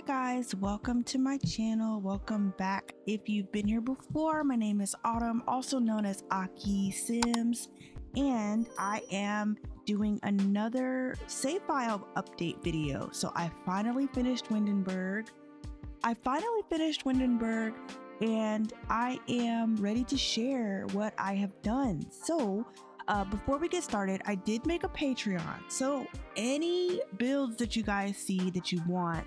guys, welcome to my channel. Welcome back. If you've been here before, my name is Autumn, also known as akiisims, and I am doing another save file update video. So I finally finished Windenburg. And I am ready to share what I have done. So before we get started, I did make a Patreon. So any builds that you guys see that you want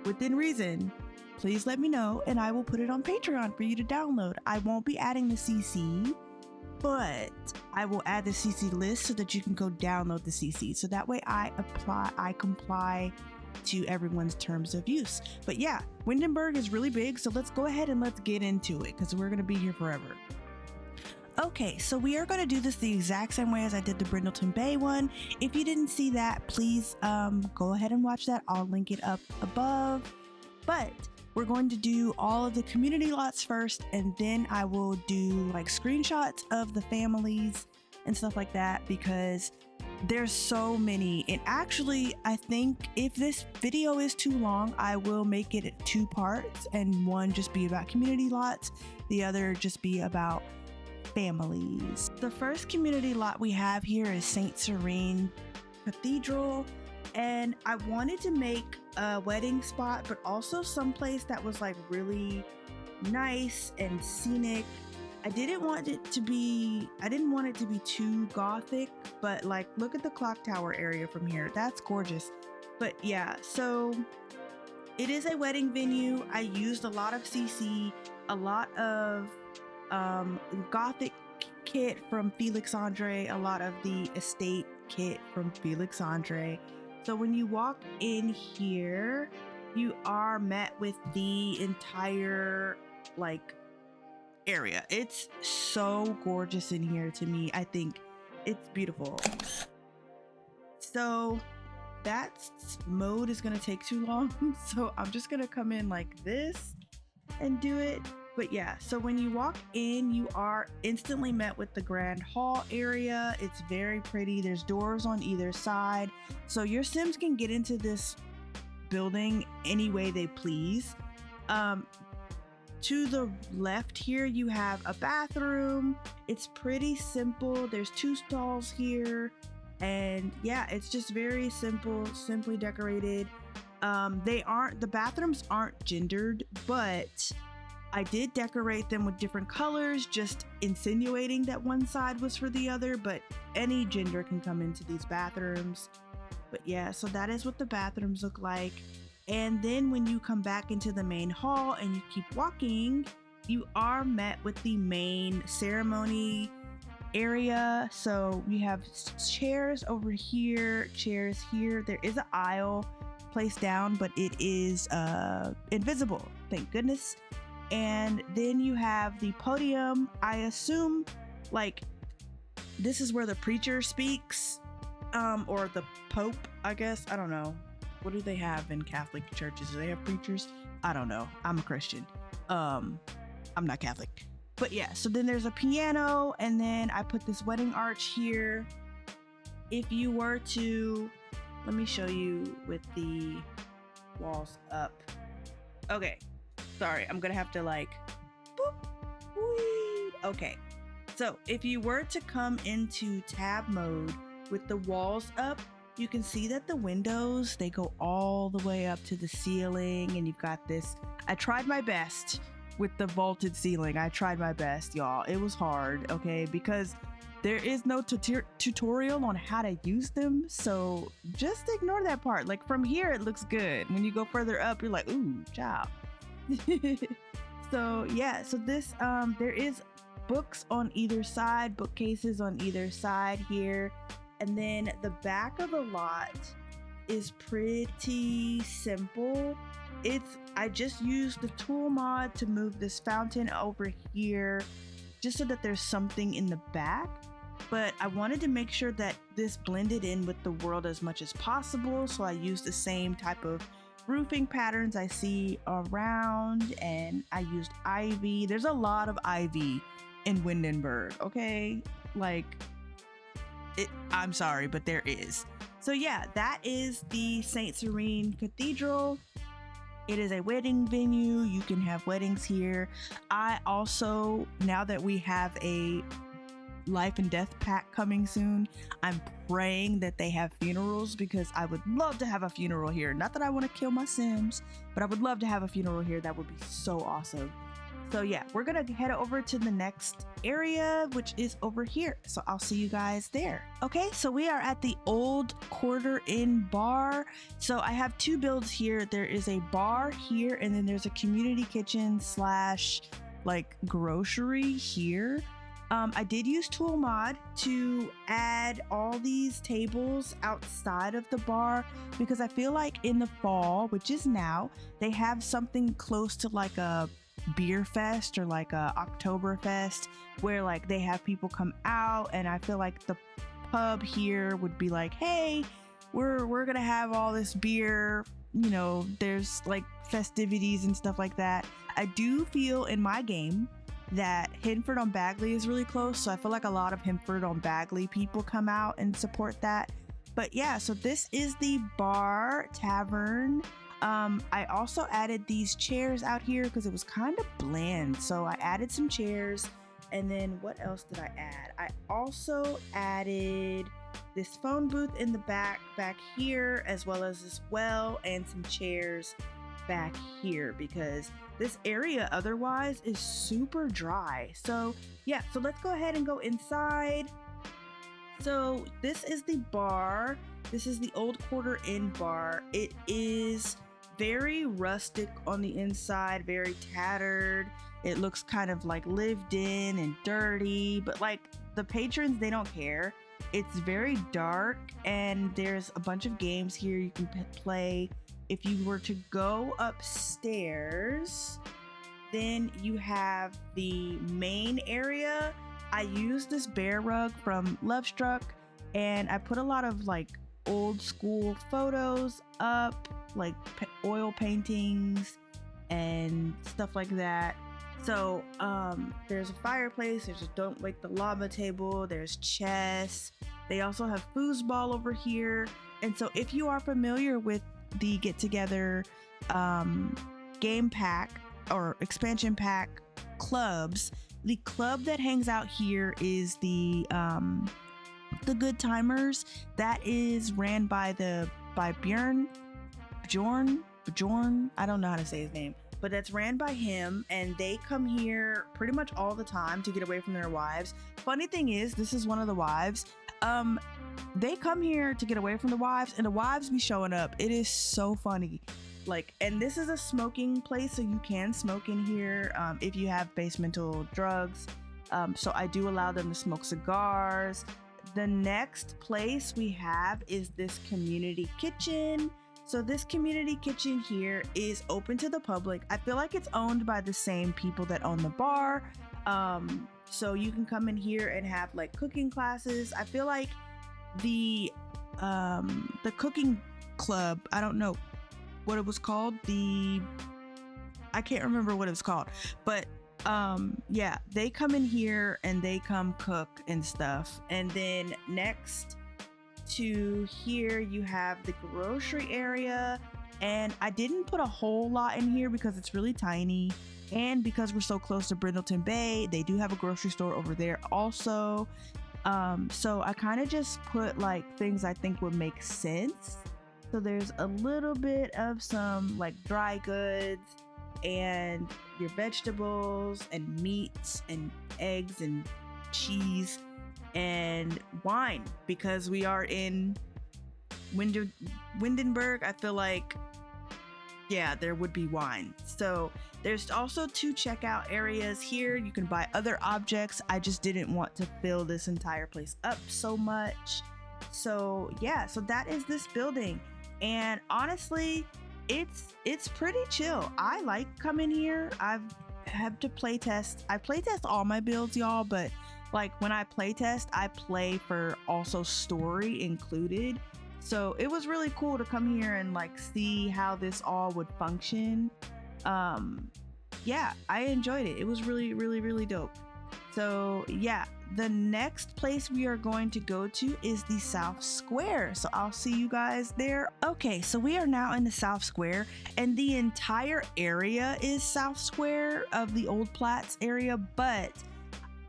within reason, please let me know and I will put it on Patreon for you to download. I won't be adding the CC, but I will add the CC list so that you can go download the CC. So that way I comply to everyone's terms of use. But yeah, Windenburg is really big, so let's go ahead and let's get into it because we're going to be here forever. Okay, so we are going to do this the exact same way as I did the Brindleton Bay one. If you didn't see that, please go ahead and watch that. I'll link it up above. But we're going to do all of the community lots first, and then I will do like screenshots of the families and stuff like that because there's so many. And actually, I think if this video is too long, I will make it 2 parts, and one just be about community lots, the other just be about families. The first community lot we have here is Serene Cathedral, and I wanted to make a wedding spot, but also someplace that was like really nice and scenic. I didn't want it to be too gothic, but like look at the clock tower area from here. That's gorgeous. But yeah, so it is a wedding venue. I used a lot of CC, a lot of gothic kit from Felix Andre, a lot of the estate kit from Felix Andre. So when you walk in here, you are met with the entire like area. It's so gorgeous in here to me. I think it's beautiful. So that mode is gonna take too long, so I'm just gonna come in like this and do it. But yeah, so when you walk in, you are instantly met with the grand hall area. It's very pretty. There's doors on either side, so your Sims can get into this building any way they please. To the left here, you have a bathroom. It's pretty simple. There's 2 stalls here, and yeah, it's just very simple, simply decorated. The bathrooms aren't gendered, but I did decorate them with different colors, just insinuating that one side was for the other, but any gender can come into these bathrooms. But yeah, so that is what the bathrooms look like. And then when you come back into the main hall and you keep walking, you are met with the main ceremony area. So we have chairs over here, chairs here. There is an aisle placed down, but it is invisible, thank goodness. And then you have the podium. I assume like this is where the preacher speaks, or the Pope, I guess. I don't know. What do they have in Catholic churches? Do they have preachers? I don't know. I'm a Christian. I'm not Catholic. But yeah, so then there's a piano, and then I put this wedding arch here. If you were to, let me show you with the walls up. Okay. Sorry, I'm gonna have to like, boop, wee. Okay, so if you were to come into tab mode with the walls up, you can see that the windows, they go all the way up to the ceiling, and you've got this. I tried my best with the vaulted ceiling. I tried my best, y'all. It was hard, okay, because there is no tutorial on how to use them, so just ignore that part. Like from here, it looks good. When you go further up, you're like, ooh, ciao. So yeah, so this there is books on either side, bookcases on either side here, and then the back of the lot is pretty simple. I just used the tool mod to move this fountain over here just so that there's something in the back, but I wanted to make sure that this blended in with the world as much as possible, so I used the same type of roofing patterns I see around, and I used ivy. There's a lot of ivy in Windenburg, okay? Like, I'm sorry, but there is. So yeah, that is the Serene Cathedral. It is a wedding venue. You can have weddings here. I also, now that we have a life and death pack coming soon, I'm praying that they have funerals, because I would love to have a funeral here. Not that I want to kill my Sims, but I would love to have a funeral here. That would be so awesome. So yeah, we're gonna head over to the next area, which is over here. So I'll see you guys there. Okay, so we are at the Old Quarter Inn bar. So I have two builds here. There is a bar here, and then there's a community kitchen slash like grocery here. I did use Tool Mod to add all these tables outside of the bar, because I feel like in the fall, which is now, they have something close to like a beer fest or like a Oktoberfest, where like they have people come out, and I feel like the pub here would be like, hey, we're gonna have all this beer, you know, there's like festivities and stuff like that. I do feel in my game that Hinford on Bagley is really close, so I feel like a lot of Hinford on Bagley people come out and support that. But yeah, so this is the bar tavern. I also added these chairs out here because it was kind of bland, so I added some chairs. And then what else did I add? I also added this phone booth in the back here, as well as this well, and some chairs back here, because this area otherwise is super dry. So yeah, so let's go ahead and go inside. So this is the bar. This is the Old Quarter Inn bar. It is very rustic on the inside, very tattered. It looks kind of like lived in and dirty, but like the patrons, they don't care. It's very dark, and there's a bunch of games here you can play. If you were to go upstairs, then you have the main area. I used this bear rug from Lovestruck, and I put a lot of like old school photos up, like oil paintings and stuff like that. So there's a fireplace, there's a don't wake the llama table, there's chess. They also have foosball over here. And so if you are familiar with the get together game pack or expansion pack clubs, the club that hangs out here is the Good Timers. That is ran by Bjorn. I don't know how to say his name, but that's ran by him, and they come here pretty much all the time to get away from their wives. Funny thing is, this is one of the wives. They come here to get away from the wives, and the wives be showing up. It is so funny. Like, and this is a smoking place, so you can smoke in here if you have basemental drugs. So I do allow them to smoke cigars. The next place we have is this community kitchen. So this community kitchen here is open to the public. I feel like it's owned by the same people that own the bar. So you can come in here and have like cooking classes. I feel like the cooking club, I don't know what it was called. I can't remember what it was called, but yeah, they come in here and they come cook and stuff. And then next to here you have the grocery area, and I didn't put a whole lot in here because it's really tiny, and because we're so close to Brindleton Bay, they do have a grocery store over there also. So I kind of just put like things I think would make sense. So there's a little bit of some like dry goods and your vegetables and meats and eggs and cheese and wine, because we are in Windenburg. I feel like, yeah, there would be wine. So there's also two checkout areas here. You can buy other objects. I just didn't want to fill this entire place up so much. So yeah, so that is this building. And honestly, it's pretty chill. I like coming here. I've had to playtest. I playtest all my builds, y'all, but like when I playtest, I play for also story included. So it was really cool to come here and like see how this all would function. Yeah, I enjoyed it. It was really, really, really dope. So yeah, the next place we are going to go to is the South Square. So I'll see you guys there. Okay, so we are now in the South Square, and the entire area is South Square of the Old Platts area, but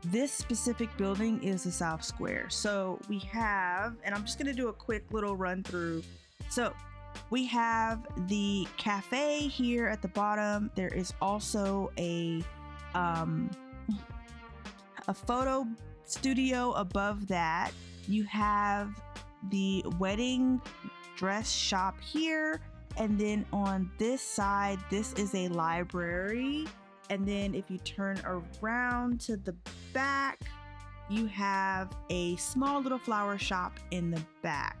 this specific building is the South Square. So we have, and I'm just gonna do a quick little run through. So we have the cafe here at the bottom. There is also a photo studio above that. You have the wedding dress shop here, and then on this side, this is a library. And then if you turn around to the back, you have a small little flower shop in the back.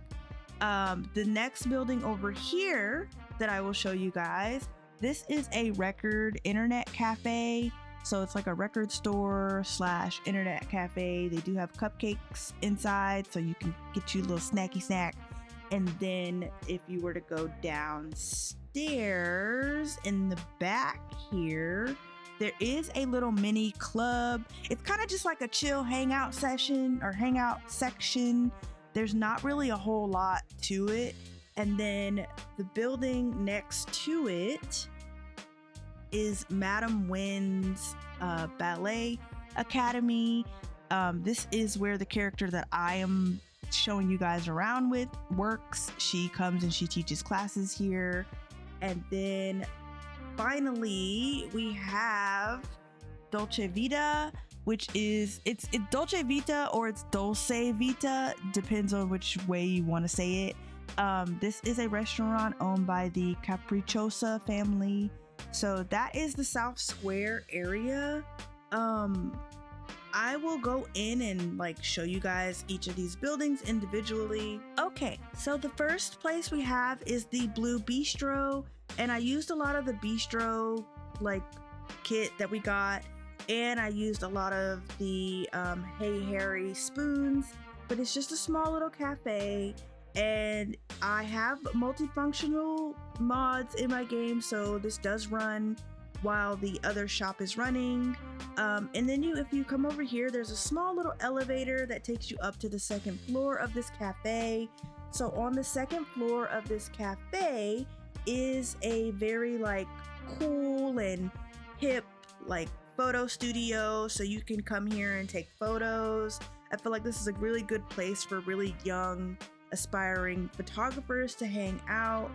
The next building over here that I will show you guys, this is a record internet cafe. So it's like a record store / internet cafe. They do have cupcakes inside, so you can get you a little snacky snack. And then if you were to go downstairs in the back here, there is a little mini club. It's kind of just like a chill hangout session or hangout section. There's not really a whole lot to it. And then the building next to it is Madam Wynn's Ballet Academy. This is where the character that I am showing you guys around with works. She comes and she teaches classes here. And then finally we have Dolce Vita, which is it's Dolce Vita or it's Dolce Vita, depends on which way you want to say it. This is a restaurant owned by the Capricciosa family. So that is the South Square area. I will go in and like show you guys each of these buildings individually. Okay, so the first place we have is the Blue Bistro, and I used a lot of the bistro like kit that we got, and I used a lot of the Hey Harry spoons, but it's just a small little cafe. And I have multifunctional mods in my game, so this does run while the other shop is running. And then if you come over here, there's a small little elevator that takes you up to the second floor of this cafe. So on the second floor of this cafe is a very like cool and hip like photo studio, so you can come here and take photos. I feel like this is a really good place for really young aspiring photographers to hang out.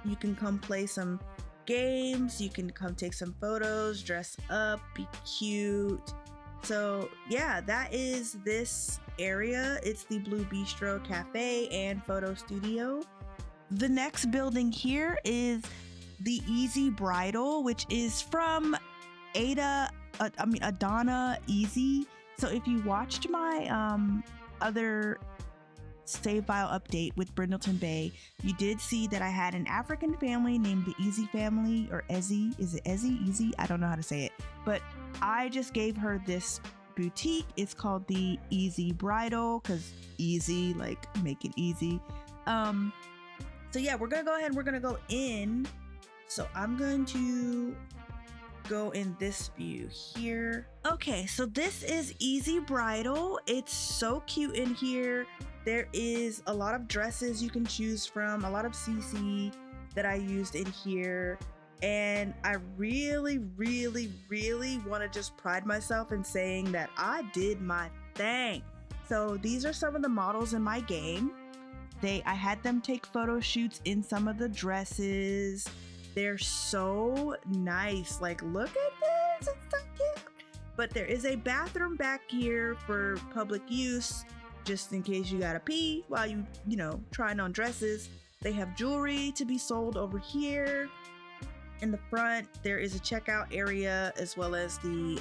You can come play some games, you can come take some photos, dress up, be cute. So yeah, that is this area. It's the Blue Bistro Cafe and Photo Studio. The next building here is the Easy Bridal, which is from Adana Easy. So if you watched my other save file update with Brindleton Bay, you did see that I had an African family named the Easy family, or Ezzy. Is it Ezzy? Easy? I don't know how to say it, but I just gave her this boutique. It's called the Easy Bridal because easy, like make it easy. So yeah, we're gonna go ahead and we're gonna go in. So I'm going to go in this view here. Okay, so this is Easy Bridal. It's so cute in here. There is a lot of dresses you can choose from, a lot of CC that I used in here. And I really, really, really want to just pride myself in saying that I did my thing. So these are some of the models in my game. I had them take photo shoots in some of the dresses. They're so nice. Like, look at this, it's so cute. But there is a bathroom back here for public use, just in case you gotta pee while you trying on dresses. They have jewelry to be sold over here. In the front, there is a checkout area as well as the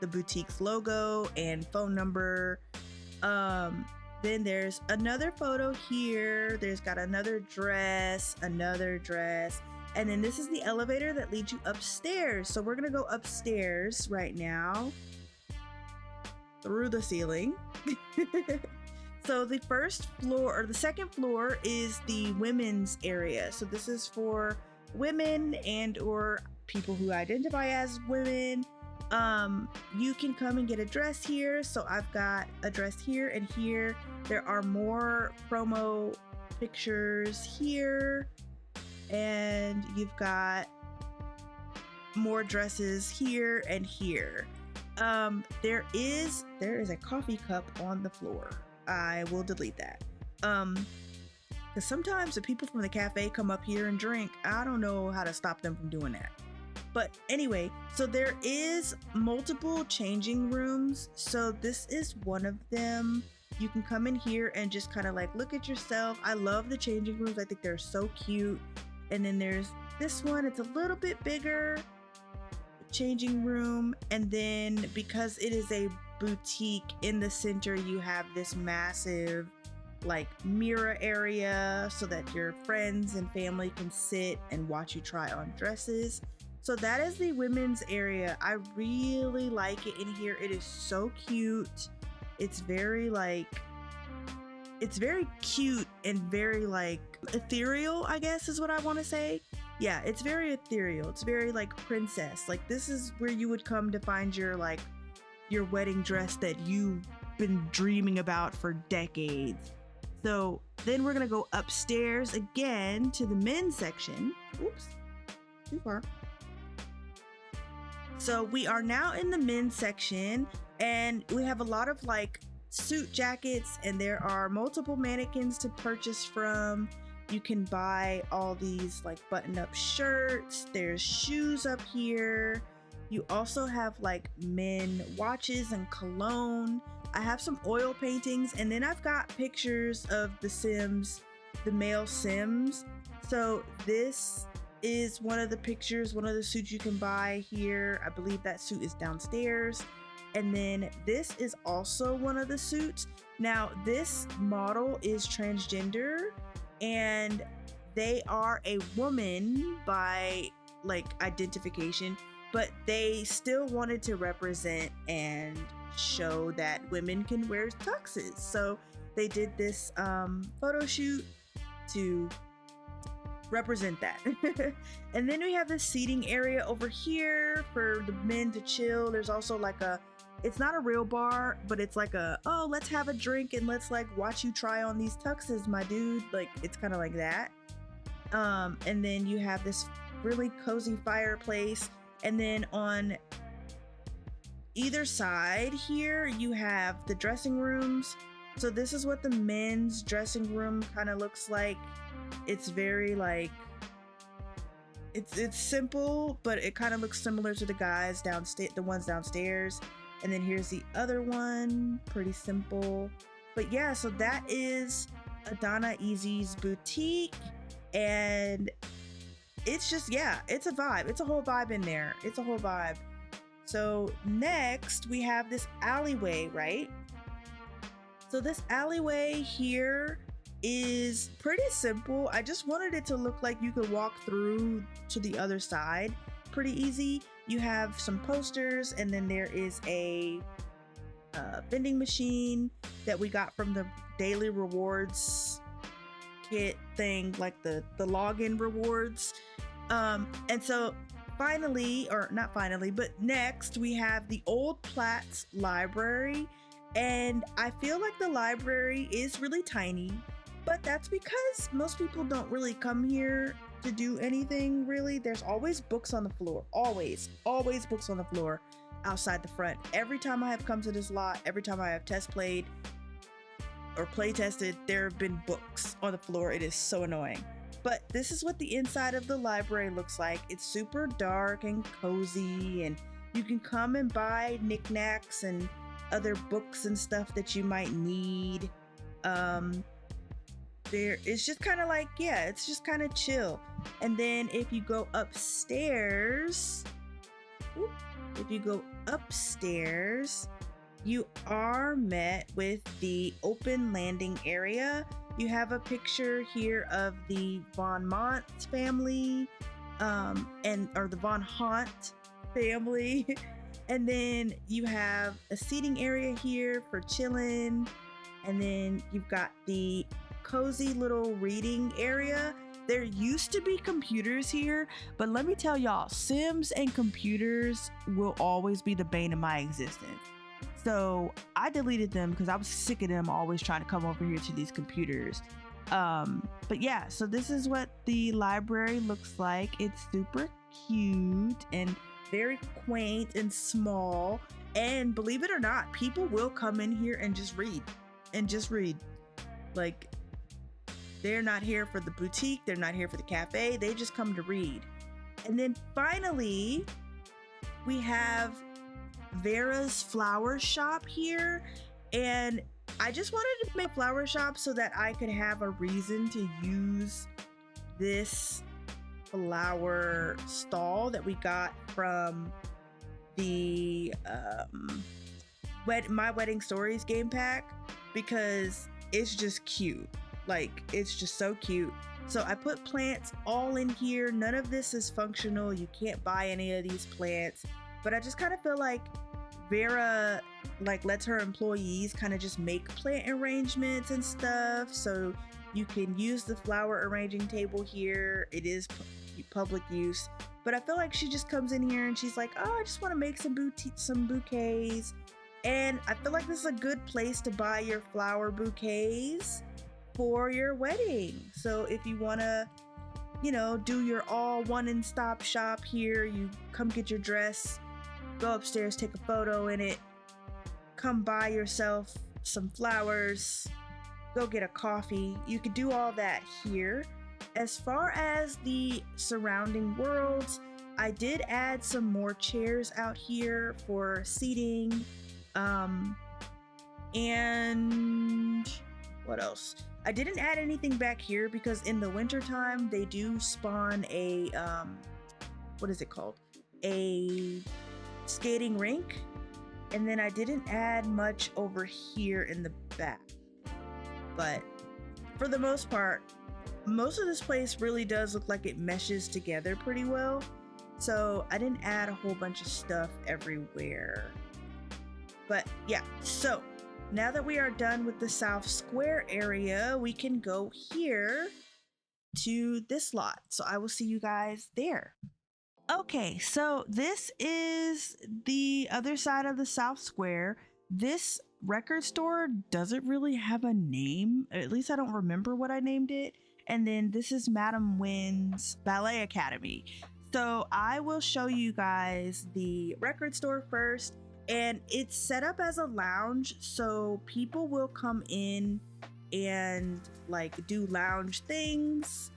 boutique's logo and phone number. Then there's another photo here. There's got another dress, and then this is the elevator that leads you upstairs. So we're gonna go upstairs right now through the ceiling. So the first floor, or the second floor, is the women's area. So this is for women and or people who identify as women. You can come and get a dress here. So I've got a dress here and here. There are more promo pictures here, and you've got more dresses here and here. There is a coffee cup on the floor. I will delete that. Because sometimes the people from the cafe come up here and drink. I don't know how to stop them from doing that. But anyway, so there is multiple changing rooms. So this is one of them. You can come in here and just kind of like look at yourself. I love the changing rooms. I think they're so cute. And then there's this one. It's a little bit bigger changing room. And then because it is a boutique, in the center you have this massive like mirror area so that your friends and family can sit and watch you try on dresses. So that is the women's area. I really like it in here. It is so cute. It's very cute and very like ethereal, I guess is what I want to say. Yeah, it's very ethereal. It's very like princess. Like this is where you would come to find your like your wedding dress that you've been dreaming about for decades. So then we're gonna go upstairs again to the men's section. Oops, too far. So we are now in the men's section, and we have a lot of like suit jackets, and there are multiple mannequins to purchase from. You can buy all these like button-up shirts. There's shoes up here. You also have like men watches and cologne. I have some oil paintings, and then I've got pictures of the Sims, the male Sims. So this is one of the pictures, one of the suits you can buy here. I believe that suit is downstairs. And then this is also one of the suits. Now this model is transgender, and they are a woman by like identification, but they still wanted to represent and show that women can wear tuxes. So they did this photo shoot to represent that. And then we have this seating area over here for the men to chill. There's also like it's not a real bar, but it's like oh, let's have a drink and let's like watch you try on these tuxes, my dude. Like it's kind of like that. And then you have this really cozy fireplace. And then on either side here, you have the dressing rooms. So this is what the men's dressing room kind of looks like. It's very like, it's simple, but it kind of looks similar to the guys downstairs, the ones downstairs. And then here's the other one, pretty simple. But yeah, so that is Adana Easy's boutique. And it's just, yeah, it's a vibe. It's a whole vibe in there. It's a whole vibe. So next we have this alleyway, right? So this alleyway here is pretty simple. I just wanted it to look like you could walk through to the other side pretty easy. You have some posters, and then there is a vending machine that we got from the daily rewards kit thing, like the login rewards. And so finally, or not finally, but next we have the Old Platts Library. And I feel like the library is really tiny, but that's because most people don't really come here to do anything really. There's always books on the floor, always books on the floor outside the front. Every time I have come to this lot, every time I have test played or play tested, there have been books on the floor. It is so annoying. But this is what the inside of the library looks like. It's super dark and cozy, and you can come and buy knickknacks and other books and stuff that you might need. It's just kind of like, yeah, it's just kind of chill. And then if you go upstairs, you are met with the open landing area. You have a picture here of the Von Mont family, or the Von Haunt family. And then you have a seating area here for chilling. And then you've got the cozy little reading area. There used to be computers here, but let me tell y'all, Sims and computers will always be the bane of my existence. So I deleted them because I was sick of them always trying to come over here to these computers. But yeah, so this is what the library looks like. It's super cute and very quaint and small. And believe it or not, people will come in here and just read. Like, they're not here for the boutique, they're not here for the cafe, they just come to read. And then finally, we have Vera's flower shop here. And I just wanted to make a flower shop so that I could have a reason to use this flower stall that we got from the My Wedding Stories game pack, because it's just cute. Like, it's just so cute. So I put plants all in here. None of this is functional. You can't buy any of these plants, but I just kind of feel like Vera like lets her employees kind of just make plant arrangements and stuff, so you can use the flower arranging table here. It is public use, but I feel like she just comes in here and she's like, oh, I just want to make some bouquets. And I feel like this is a good place to buy your flower bouquets for your wedding. So if you want to, do your all one-stop shop here, you come get your dress, go upstairs, take a photo in it, come buy yourself some flowers, go get a coffee. You could do all that here. As far as the surrounding worlds, I did add some more chairs out here for seating. And what else? I didn't add anything back here because in the wintertime, they do spawn a, what is it called? A skating rink. And then I didn't add much over here in the back. But for the most part, most of this place really does look like it meshes together pretty well. So I didn't add a whole bunch of stuff everywhere. But yeah, so now that we are done with the South Square area, we can go here to this lot. So I will see you guys there. Okay, so this is the other side of the South Square. This record store doesn't really have a name. At least I don't remember what I named it. And then this is Madam Win's Ballet Academy. So I will show you guys the record store first. And it's set up as a lounge, so people will come in and like do lounge things.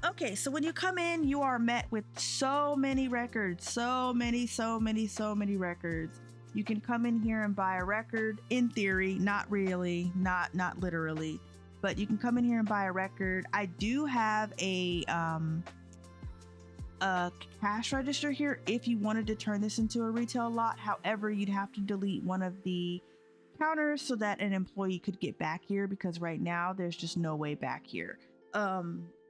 Okay, so when you come in, you are met with so many records, so many records. You can come in here and buy a record, in theory, not really, not literally, but you can come in here and buy a record. I do have a cash register here if you wanted to turn this into a retail lot. However, you'd have to delete one of the counters so that an employee could get back here, because right now there's just no way back here.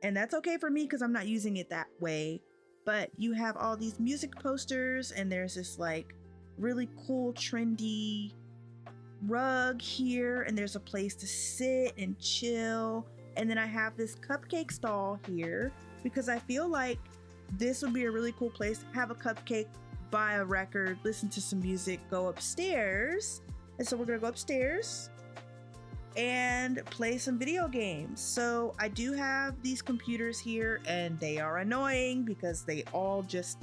And that's okay for me because I'm not using it that way. But you have all these music posters, and there's this like really cool trendy rug here, and there's a place to sit and chill. And then I have this cupcake stall here because I feel like this would be a really cool place to have a cupcake, buy a record, listen to some music, go upstairs. And so we're gonna go upstairs and play some video games. So I do have these computers here, and they are annoying because they all just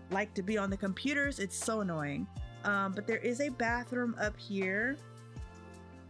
like to be on the computers. It's so annoying. But there is a bathroom up here.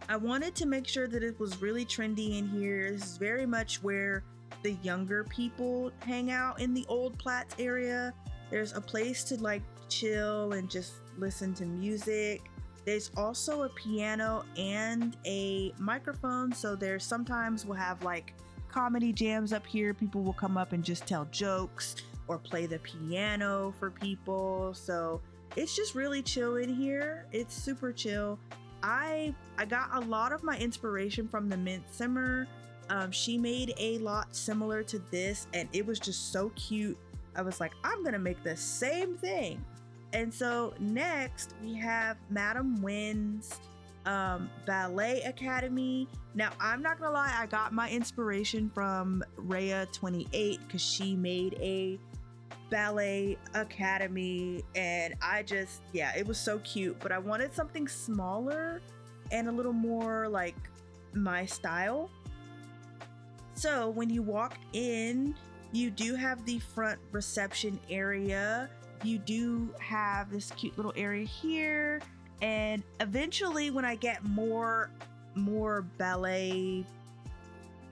I wanted to make sure that it was really trendy in here. This is very much where the younger people hang out in the Old Platts area. There's a place to like chill and just listen to music. There's also a piano and a microphone, so there's sometimes we'll have like comedy jams up here. People will come up and just tell jokes or play the piano for people. So it's just really chill in here. It's super chill. I got a lot of my inspiration from the Mint Simmer. She made a lot similar to this, and it was just so cute. I was like, I'm gonna make the same thing. And so next we have Madam Win's ballet academy. Now, I'm not gonna lie, I got my inspiration from Rhea28 because she made a ballet academy, and I just, yeah, it was so cute, but I wanted something smaller and a little more like my style. So when you walk in, you do have the front reception area. You do have this cute little area here, and eventually when I get more ballet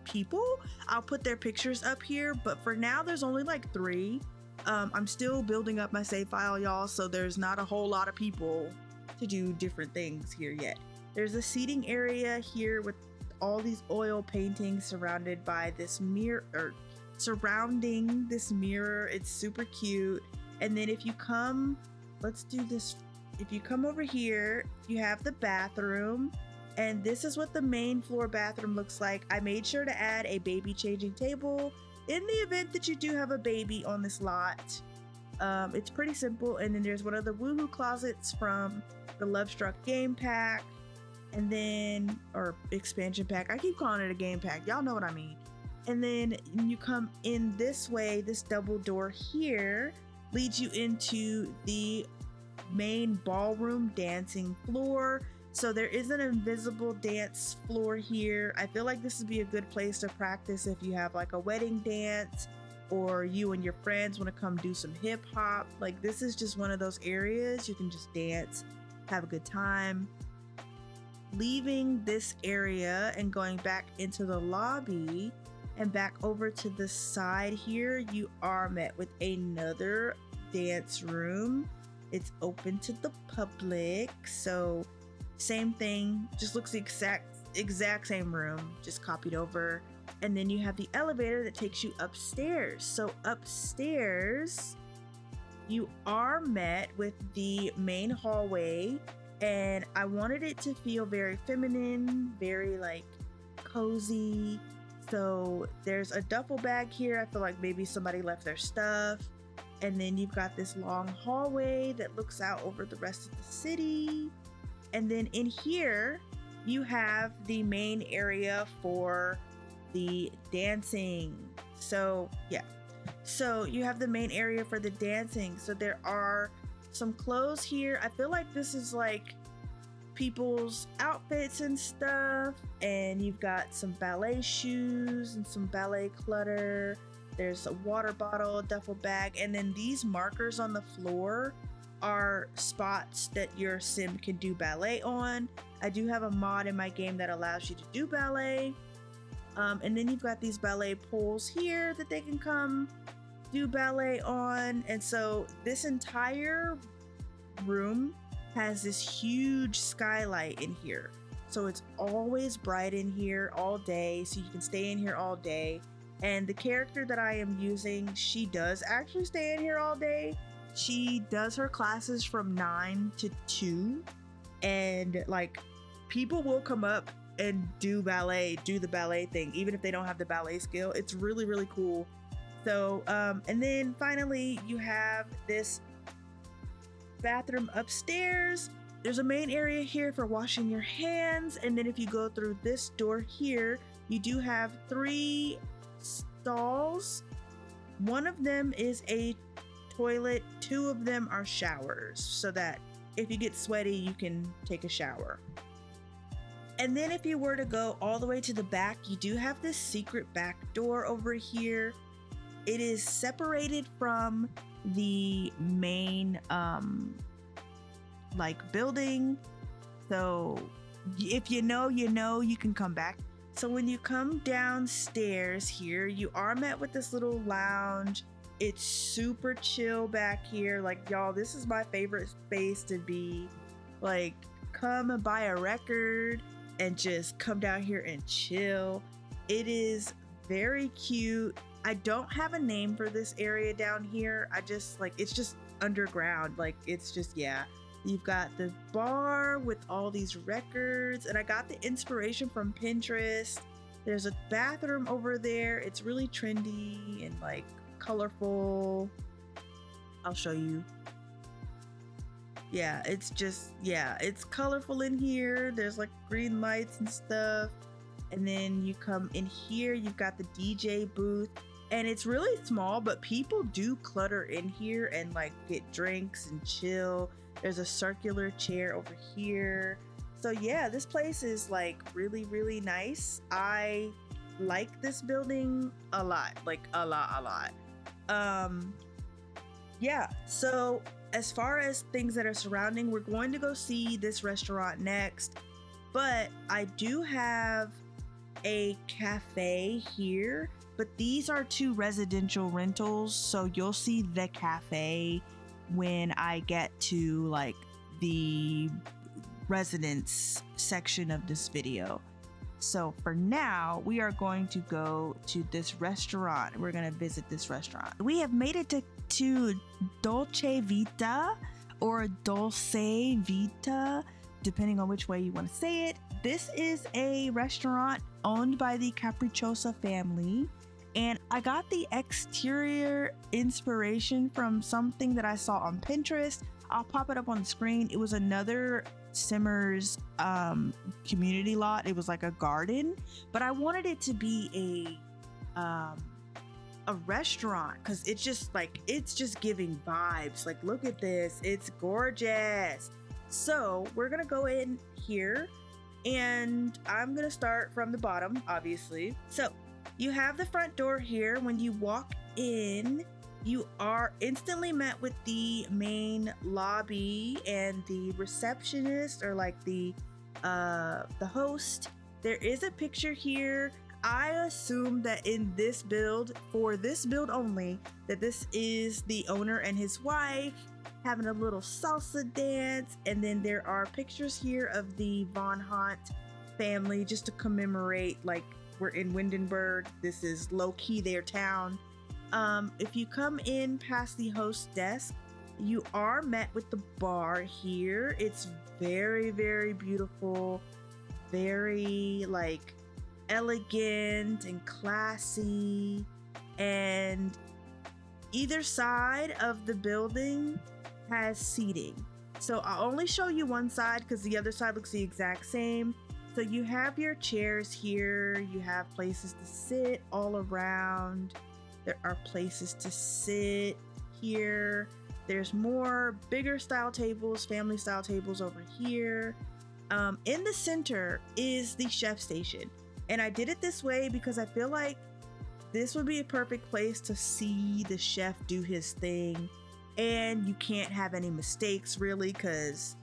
people, I'll put their pictures up here, but for now there's only like 3. I'm still building up my save file, y'all, so there's not a whole lot of people to do different things here yet. There's a seating area here with all these oil paintings surrounded by this mirror, or surrounding this mirror. It's super cute. And then if you come, let's do this. If you come over here, you have the bathroom, and this is what the main floor bathroom looks like. I made sure to add a baby changing table in the event that you do have a baby on this lot. It's pretty simple. And then there's one of the woohoo closets from the Love Struck game pack, and then, or expansion pack. I keep calling it a game pack. Y'all know what I mean. And then you come in this way, this double door here leads you into the main ballroom dancing floor. So there is an invisible dance floor here. I feel like this would be a good place to practice if you have like a wedding dance, or you and your friends want to come do some hip hop. Like, this is just one of those areas you can just dance, have a good time. Leaving this area and going back into the lobby and back over to the side here, you are met with another dance room. It's open to the public, so same thing, just looks the exact same room, just copied over. And then you have the elevator that takes you upstairs. So upstairs, you are met with the main hallway, and I wanted it to feel very feminine, very like cozy. So there's a duffel bag here. I feel like maybe somebody left their stuff. And then you've got this long hallway that looks out over the rest of the city. And then in here, you have the main area for the dancing. So yeah, so you have the main area for the dancing. So there are some clothes here. I feel like this is like people's outfits and stuff. And you've got some ballet shoes and some ballet clutter. There's a water bottle, a duffel bag, and then these markers on the floor are spots that your sim can do ballet on. I do have a mod in my game that allows you to do ballet. And then you've got these ballet poles here that they can come do ballet on. And so this entire room has this huge skylight in here. So it's always bright in here all day, so you can stay in here all day. And the character that I am using, she does actually stay in here all day. She does her classes from 9 to 2, and like people will come up and do the ballet thing, even if they don't have the ballet skill. It's really, really cool. So, and then finally you have this bathroom upstairs. There's a main area here for washing your hands. And then if you go through this door here, you do have 3 stalls. One of them is a toilet, 2 of them are showers, so that if you get sweaty, you can take a shower. And then if you were to go all the way to the back, you do have this secret back door over here. It is separated from the main like building. So if you know, you can come back. So when you come downstairs here, you are met with this little lounge. It's super chill back here. Like, y'all, this is my favorite space to be. Like, come and buy a record and just come down here and chill. It is very cute. I don't have a name for this area down here. I just, like, it's just underground. Like, it's just, yeah. You've got the bar with all these records, and I got the inspiration from Pinterest. There's a bathroom over there. It's really trendy and like colorful. I'll show you. Yeah, it's just, yeah, it's colorful in here. There's like green lights and stuff. And then you come in here, you've got the DJ booth, and it's really small, but people do clutter in here and like get drinks and chill. There's a circular chair over here. So yeah, this place is like really, really nice. I like this building a lot, like a lot. Yeah, so as far as things that are surrounding, we're going to go see this restaurant next, but I do have a cafe here, but these are 2 residential rentals, so you'll see the cafe when I get to like the residence section of this video. So for now, we are going to go to this restaurant. We're going to visit this restaurant. We have made it to Dolce Vita, or Dolce Vita, depending on which way you want to say it. This is a restaurant owned by the Capricciosa family, and I got the exterior inspiration from something that I saw on Pinterest. I'll pop it up on the screen. It was another Simmers community lot. It was like a garden, but I wanted it to be a restaurant because it's just giving vibes. Like, look at this, it's gorgeous. So we're gonna go in here, and I'm gonna start from the bottom, obviously. So you have the front door here. When you walk in, you are instantly met with the main lobby and the receptionist, or like the host. There is a picture here. I assume that in this build, for this build only, that this is the owner and his wife having a little salsa dance. And then there are pictures here of the Von Haunt family, just to commemorate, like, we're in Windenburg. This is low-key their town. If you come in past the host desk, you are met with the bar here. It's very, very beautiful, very like elegant and classy, and either side of the building has seating. So I'll only show you one side because the other side looks the exact same. So you have your chairs here, you have places to sit all around. There are places to sit here. There's more bigger style tables, family style tables over here. In the center is the chef station. And I did it this way because I feel like this would be a perfect place to see the chef do his thing. And you can't have any mistakes really, because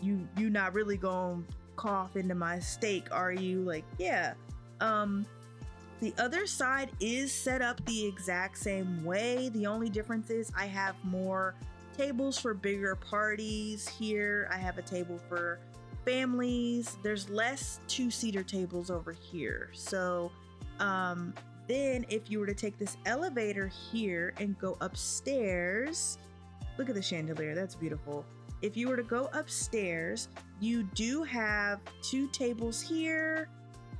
you not really gonna cough into my steak, are you? Like, yeah. The other side is set up the exact same way. The only difference is I have more tables for bigger parties here. I have a table for families. There's less 2-seater tables over here. So then if you were to take this elevator here and go upstairs, look at the chandelier, that's beautiful. If you were to go upstairs, you do have 2 tables here,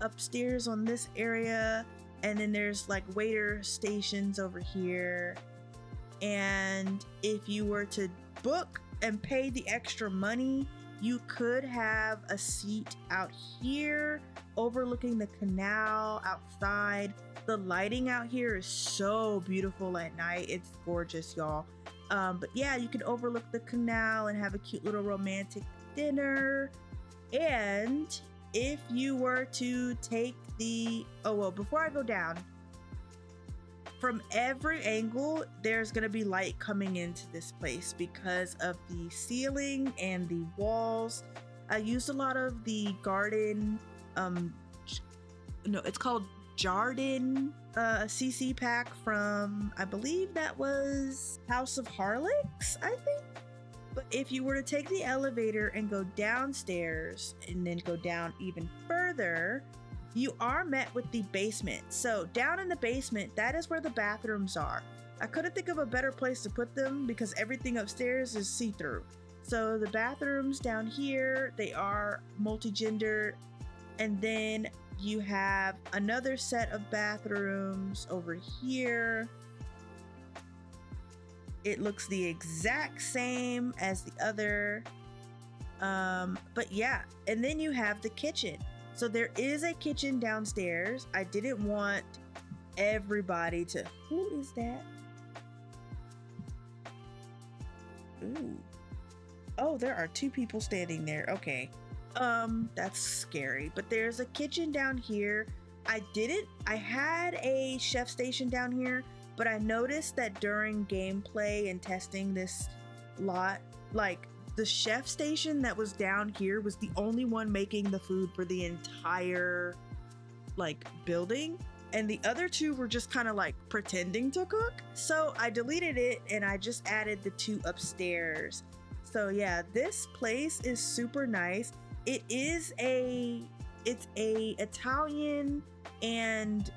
upstairs on this area, and then there's like waiter stations over here. And if you were to book and pay the extra money, you could have a seat out here overlooking the canal outside. The lighting out here is so beautiful at night. It's gorgeous, y'all. But yeah, you can overlook the canal and have a cute little romantic dinner. And if you were to take the, oh well, before I go down, from every angle there's gonna be light coming into this place because of the ceiling and the walls. I used a lot of the garden, it's called Jardin CC pack from, I believe that was House of Harlocks, I think. But if you were to take the elevator and go downstairs and then go down even further, you are met with the basement. So down in the basement, that is where the bathrooms are. I couldn't think of a better place to put them because everything upstairs is see-through. So the bathrooms down here, they are multi-gender. And then you have another set of bathrooms over here. It looks the exact same as the other. But yeah, and then you have the kitchen. So there is a kitchen downstairs. I didn't want everybody to... Who is that? Ooh. Oh, there are two people standing there. Okay. That's scary. But there's a kitchen down here. I had a chef station down here, but I noticed that during gameplay and testing this lot, like the chef station that was down here was the only one making the food for the entire like building, and the other two were just kind of like pretending to cook. So I deleted it and I just added the two upstairs. So yeah, this place is super nice. It's a Italian and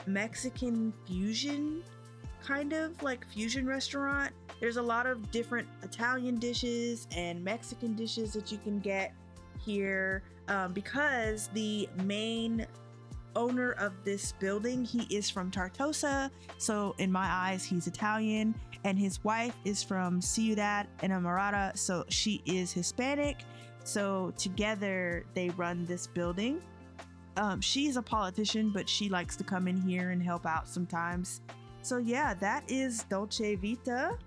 Mexican fusion, kind of like fusion restaurant. There's a lot of different Italian dishes and Mexican dishes that you can get here, because the main owner of this building, he is from Tartosa, so in my eyes he's Italian, and his wife is from Ciudad Enamorada, so she is Hispanic. So together they run this building. She's a politician, but she likes to come in here and help out sometimes. So yeah, that is Dolce Vita.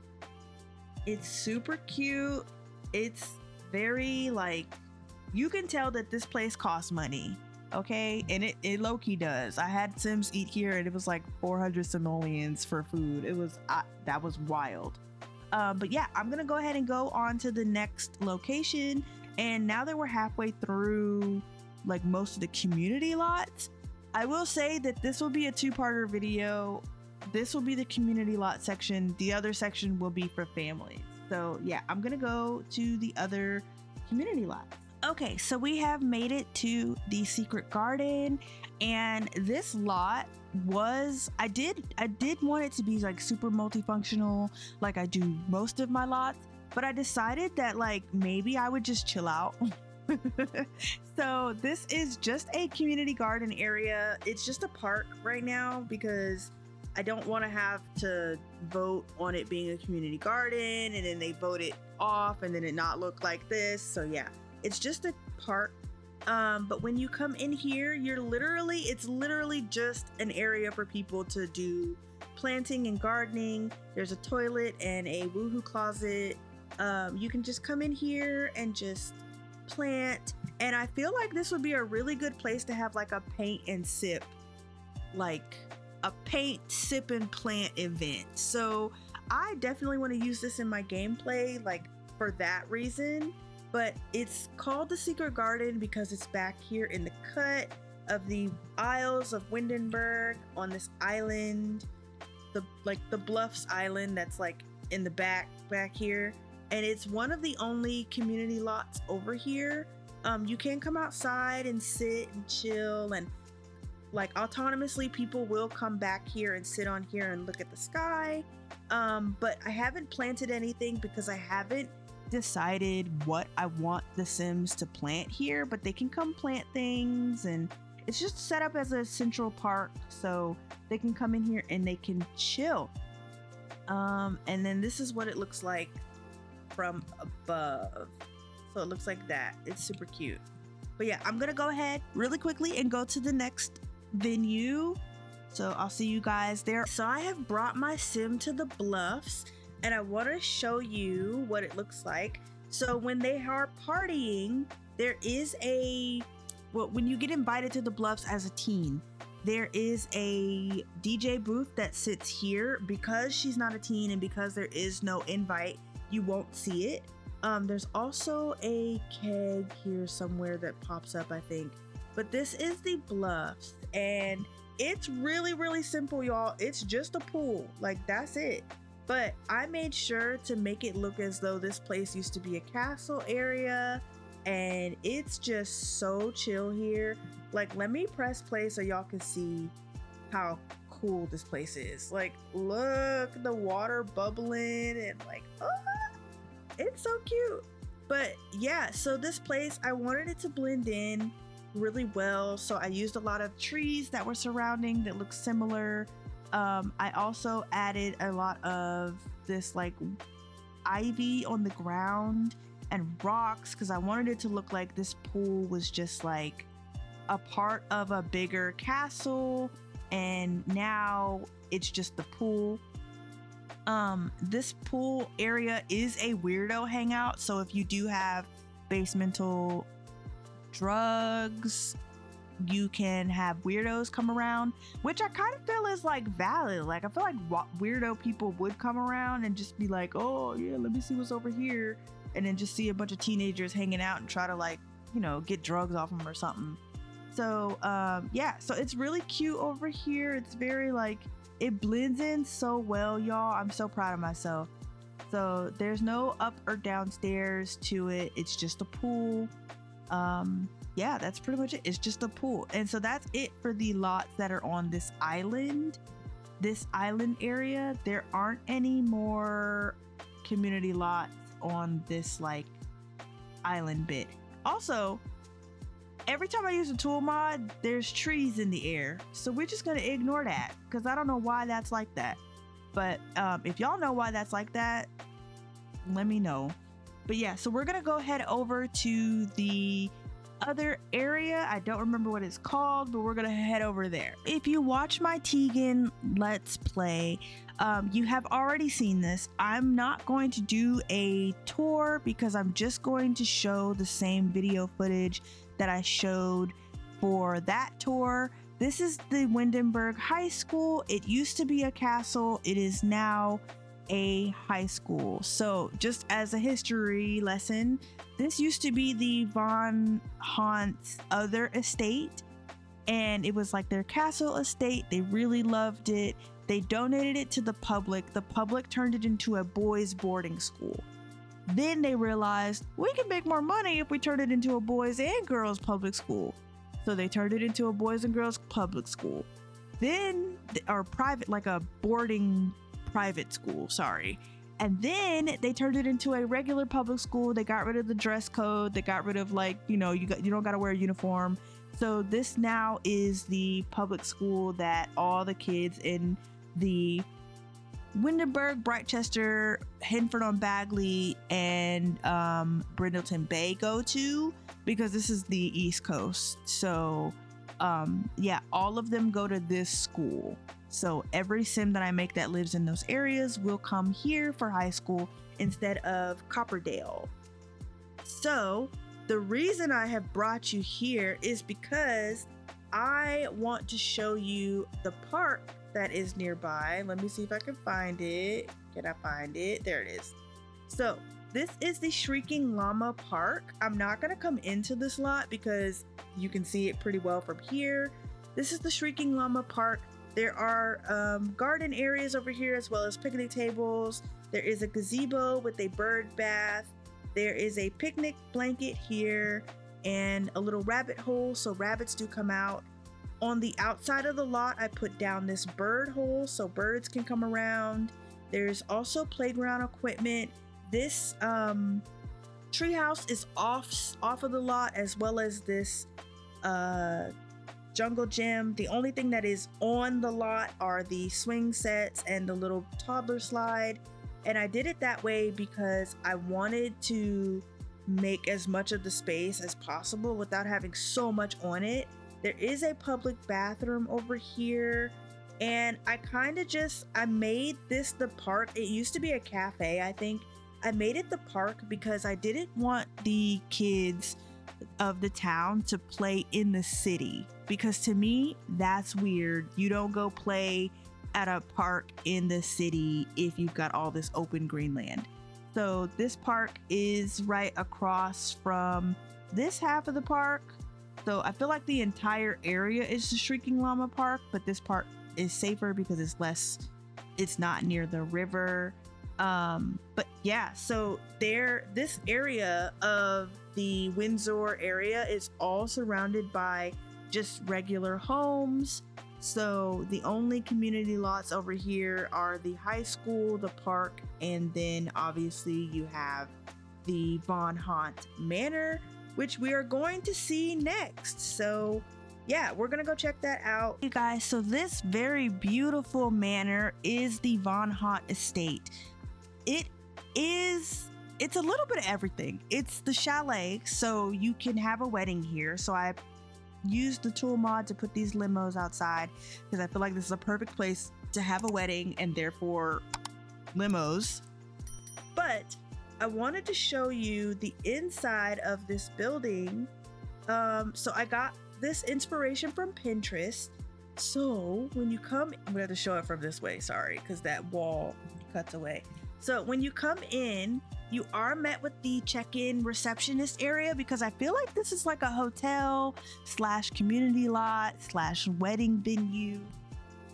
It's super cute. It's very like, you can tell that this place costs money, okay? And it low-key does. I had Sims eat here and it was like 400 simoleons for food. It was, that was wild. But yeah, I'm gonna go ahead and go on to the next location. And now that we're halfway through like most of the community lots, I will say that this will be a two-parter video. This will be the community lot section. The other section will be for families. So yeah, I'm gonna go to the other community lots. Okay, so we have made it to the secret garden, and this lot was, I did want it to be like super multifunctional like I do most of my lots, but I decided that like maybe I would just chill out. So this is just a community garden area. It's just a park right now because I don't want to have to vote on it being a community garden and then they vote it off and then it not look like this. So yeah, it's just a park. But when you come in here, it's literally just an area for people to do planting and gardening. There's a toilet and a woohoo closet. You can just come in here and just plant. And I feel like this would be a really good place to have like a paint and sip, like a paint, sip, and plant event. So I definitely want to use this in my gameplay, like for that reason. But it's called the Secret Garden because it's back here in the cut of the Isles of Windenburg on this island, the Bluffs island that's like in the back here. And it's one of the only community lots over here. You can come outside and sit and chill, and like autonomously people will come back here and sit on here and look at the sky. But I haven't planted anything because I haven't decided what I want the Sims to plant here, but they can come plant things, and it's just set up as a central park so they can come in here and they can chill. And then this is what it looks like from above. So it looks like that. It's super cute. But yeah, I'm gonna go ahead really quickly and go to the next venue. So I'll see you guys there. So I have brought my Sim to the Bluffs, and I want to show you what it looks like. So when they are partying, there is when you get invited to the Bluffs as a teen, there is a DJ booth that sits here. Because she's not a teen and because there is no invite, you won't see it. There's also a keg here somewhere that pops up, I think. But this is the Bluffs, and it's really, really simple, y'all. It's just a pool, like that's it. But I made sure to make it look as though this place used to be a castle area, and it's just so chill here. Like, let me press play so y'all can see how cool this place is. Like, look, the water bubbling and like, oh, it's so cute. But yeah, so this place, I wanted it to blend in really well, so I used a lot of trees that were surrounding that look similar. I also added a lot of this like ivy on the ground and rocks because I wanted it to look like this pool was just like a part of a bigger castle, and now it's just the pool. This pool area is a weirdo hangout, so if you do have basemental drugs, you can have weirdos come around, which I kind of feel is like valid. Like I feel like weirdo people would come around and just be like, oh yeah, let me see what's over here, and then just see a bunch of teenagers hanging out and try to like, you know, get drugs off them or something. So yeah, so it's really cute over here. It's very like, it blends in so well, y'all. I'm so proud of myself. So there's no up or downstairs to it. It's just a pool. Yeah, that's pretty much it. It's just a pool. And so that's it for the lots that are on this island area. There aren't any more community lots on this like island bit. Also, every time I use a tool mod, there's trees in the air. So we're just gonna ignore that because I don't know why that's like that. But if y'all know why that's like that, let me know. But yeah, so we're gonna go head over to the other area. I don't remember what it's called, but we're gonna head over there. If you watch my Tegan Let's Play, you have already seen this. I'm not going to do a tour because I'm just going to show the same video footage that I showed for that tour. This is the Windenburg High School. It used to be a castle. It is now a high school. So just as a history lesson, this used to be the von Hant's other estate, and it was like their castle estate. They really loved it. They donated it to the public. The public turned it into a boys' boarding school. Then they realized we can make more money if we turn it into a boys and girls public school. So they turned it into a boys and girls public school. Then, or private, like a boarding private school, sorry. And then they turned it into a regular public school. They got rid of the dress code. They got rid of like, you know, you don't got to wear a uniform. So this now is the public school that all the kids in the Windenburg, Brightchester, Henford-on-Bagley, and Brindleton Bay go to, because this is the East Coast. So yeah, all of them go to this school. So every sim that I make that lives in those areas will come here for high school instead of Copperdale. So the reason I have brought you here is because I want to show you the park that is nearby. Let me see if I can find it. Can I find it? There it is. So this is the Shrieking Llama Park. I'm not going to come into this lot because you can see it pretty well from here. This is the Shrieking Llama Park. There are garden areas over here as well as picnic tables. There is a gazebo with a bird bath. There is a picnic blanket here and a little rabbit hole, so rabbits do come out. On the outside of the lot, I put down this bird hole so birds can come around. There's also playground equipment. This treehouse is off of the lot, as well as this jungle gym. The only thing that is on the lot are the swing sets and the little toddler slide. And I did it that way because I wanted to make as much of the space as possible without having so much on it. There is a public bathroom over here, and I made this the park. It used to be a cafe, I think. I made it the park because I didn't want the kids of the town to play in the city, because to me, that's weird. You don't go play at a park in the city if you've got all this open green land. So this park is right across from this half of the park. So I feel like the entire area is the Shrieking Llama Park, but this part is safer because it's not near the river. But yeah, so this area of the Windsor area is all surrounded by just regular homes. So the only community lots over here are the high school, the park, and then obviously you have the Von Hant Manor, which we are going to see next. So yeah, we're gonna go check that out. You guys, so this very beautiful manor is the Von Hott Estate. It's a little bit of everything. It's the chalet, so you can have a wedding here. So I used the tool mod to put these limos outside because I feel like this is a perfect place to have a wedding and therefore limos. But I wanted to show you the inside of this building. So I got this inspiration from Pinterest. So when you come, I'm gonna have to show it from this way, sorry, because that wall cuts away. So when you come in, you are met with the check-in receptionist area because I feel like this is like a hotel / community lot / wedding venue.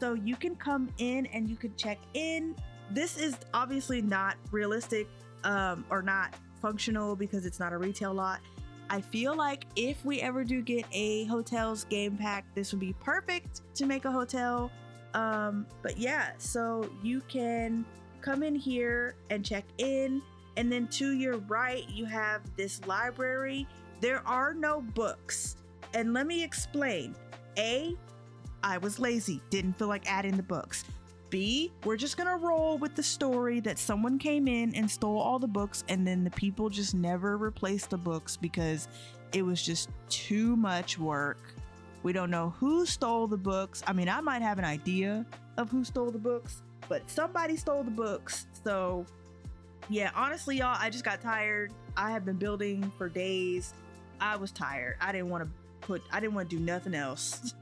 So you can come in and you can check in. This is obviously not realistic or not functional because it's not a retail lot. I feel like if we ever do get a hotel's game pack, this would be perfect to make a hotel. But yeah, so you can come in here and check in. And then to your right, you have this library. There are no books. And let me explain. A, I was lazy, didn't feel like adding the books. B, we're just gonna roll with the story that someone came in and stole all the books and then the people just never replaced the books because it was just too much work. We don't know who stole the books. I mean, I might have an idea of who stole the books, but somebody stole the books. So yeah, honestly, y'all, I just got tired. I have been building for days. I was tired. I didn't want to do nothing else.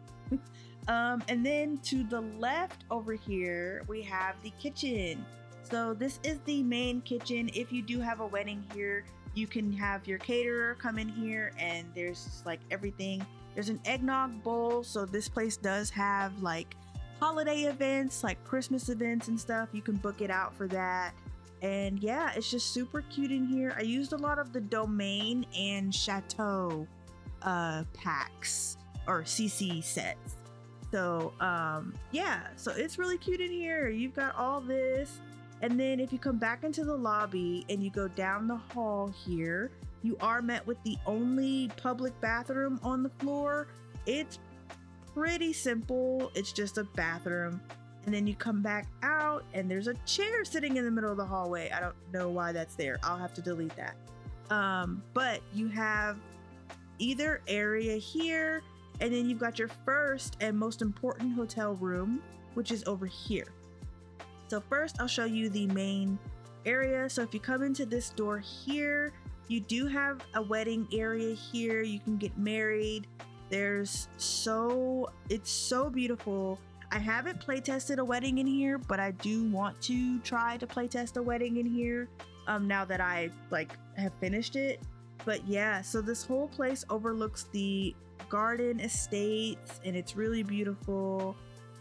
And then to the left over here, we have the kitchen. So this is the main kitchen. If you do have a wedding here, you can have your caterer come in here and there's just like everything. There's an eggnog bowl. So this place does have like holiday events, like Christmas events and stuff. You can book it out for that. And yeah, it's just super cute in here. I used a lot of the Domain and Chateau packs or CC sets. So yeah, so it's really cute in here. You've got all this. And then if you come back into the lobby and you go down the hall here, you are met with the only public bathroom on the floor. It's pretty simple. It's just a bathroom. And then you come back out and there's a chair sitting in the middle of the hallway. I don't know why that's there. I'll have to delete that. But you have either area here, and then you've got your first and most important hotel room, which is over here. So first I'll show you the main area. So if you come into this door here, you do have a wedding area here. You can get married. It's so beautiful. I haven't play tested a wedding in here, but I do want to try to play test a wedding in here now that I have finished it. But yeah, so this whole place overlooks the garden estates and it's really beautiful.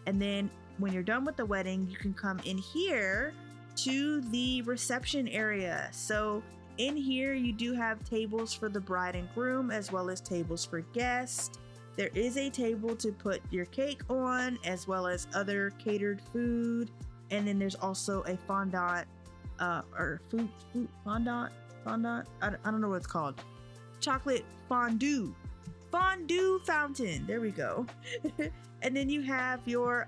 And then when you're done with the wedding, you can come in here to the reception area. So in here, you do have tables for the bride and groom as well as tables for guests. There is a table to put your cake on, as well as other catered food. And then there's also a fondant, fondant? I don't know what it's called. Chocolate fondue fountain. There we go. And then you have your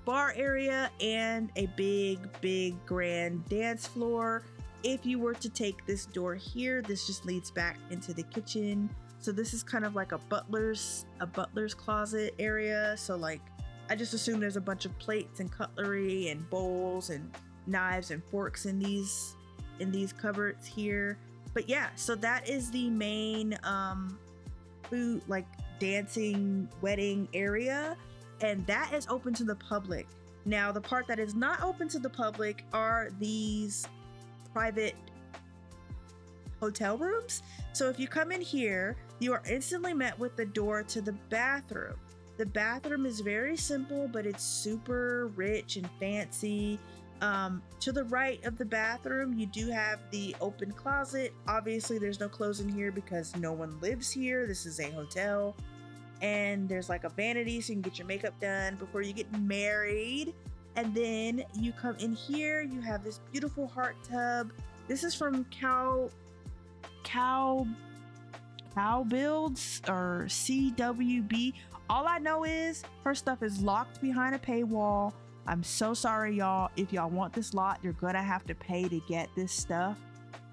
bar area and a big grand dance floor. If you were to take this door here, this just leads back into the kitchen. So this is kind of like a butler's closet area. So I just assume there's a bunch of plates and cutlery and bowls and knives and forks in these cupboards here. But yeah, so that is the main food, dancing wedding area, and that is open to the public. Now the part that is not open to the public are these private hotel rooms. So if you come in here, you are instantly met with the door to the bathroom. The bathroom is very simple, but it's super rich and fancy. To the right of the bathroom, you do have the open closet. Obviously, there's no clothes in here because no one lives here. This is a hotel. And there's a vanity so you can get your makeup done before you get married. And then you come in here, you have this beautiful heart tub. This is from cow builds or CWB. All I know is her stuff is locked behind a paywall. I'm so sorry, y'all. If y'all want this lot, you're gonna have to pay to get this stuff.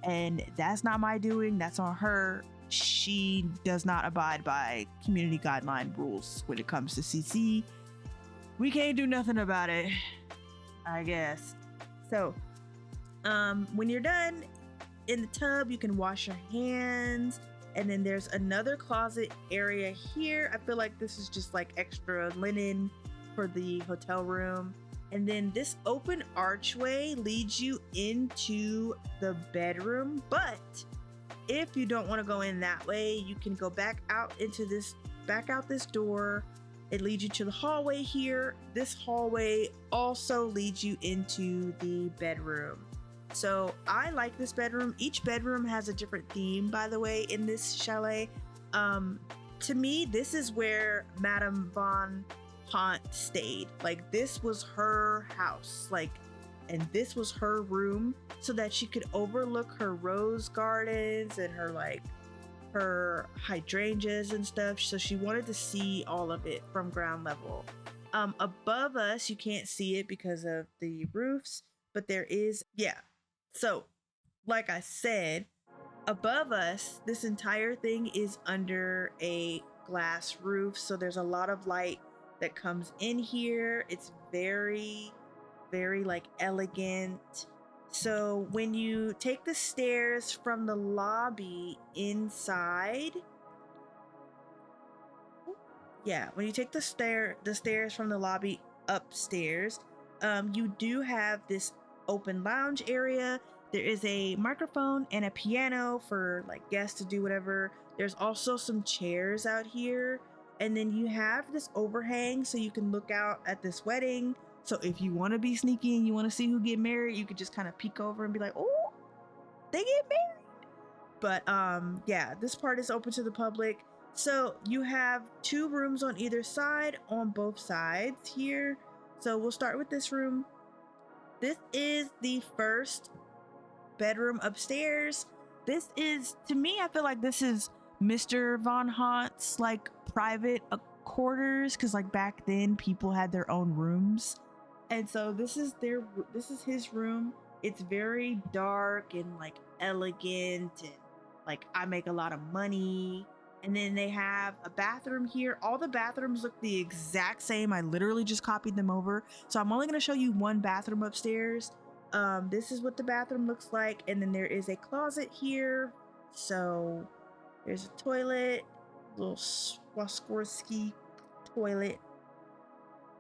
And that's not my doing, that's on her. She does not abide by community guideline rules when it comes to CC. We can't do nothing about it, I guess. So, when you're done in the tub, you can wash your hands. And then there's another closet area here. I feel like this is just like extra linen for the hotel room. And then this open archway leads you into the bedroom. But if you don't want to go in that way, you can go back out this door. It leads you to the hallway here. This hallway also leads you into the bedroom. So I like this bedroom. Each bedroom has a different theme, by the way, in this chalet. To me, this is where Madame Von Haunt stayed. Like, this was her house, like, and this was her room, so that she could overlook her rose gardens and her hydrangeas and stuff. So she wanted to see all of it from ground level. Above us, you can't see it because of the roofs, but there is, yeah. So, like I said, above us, this entire thing is under a glass roof, so there's a lot of light that comes in here. It's very, very like elegant. So when you take the stairs from the lobby inside, when you take the stairs from the lobby upstairs, you do have this open lounge area. There is a microphone and a piano for like guests to do whatever. There's also some chairs out here, and then you have this overhang so you can look out at this wedding. So if you want to be sneaky and you want to see who get married, you could just kind of peek over and be like, oh, they get married. But yeah, this part is open to the public. So you have 2 rooms on either side, on both sides here. So we'll start with this room. This is the first bedroom upstairs. This is, to me, I feel like this is Mr. Von Haunt's like private quarters, because like back then people had their own rooms, and so this is his room. It's very dark and like elegant, and like I make a lot of money. And then they have a bathroom here. All the bathrooms look the exact same. I literally just copied them over. So I'm only going to show you one bathroom upstairs. This is what the bathroom looks like. And then there is a closet here. So there's a toilet, little Swarovski toilet.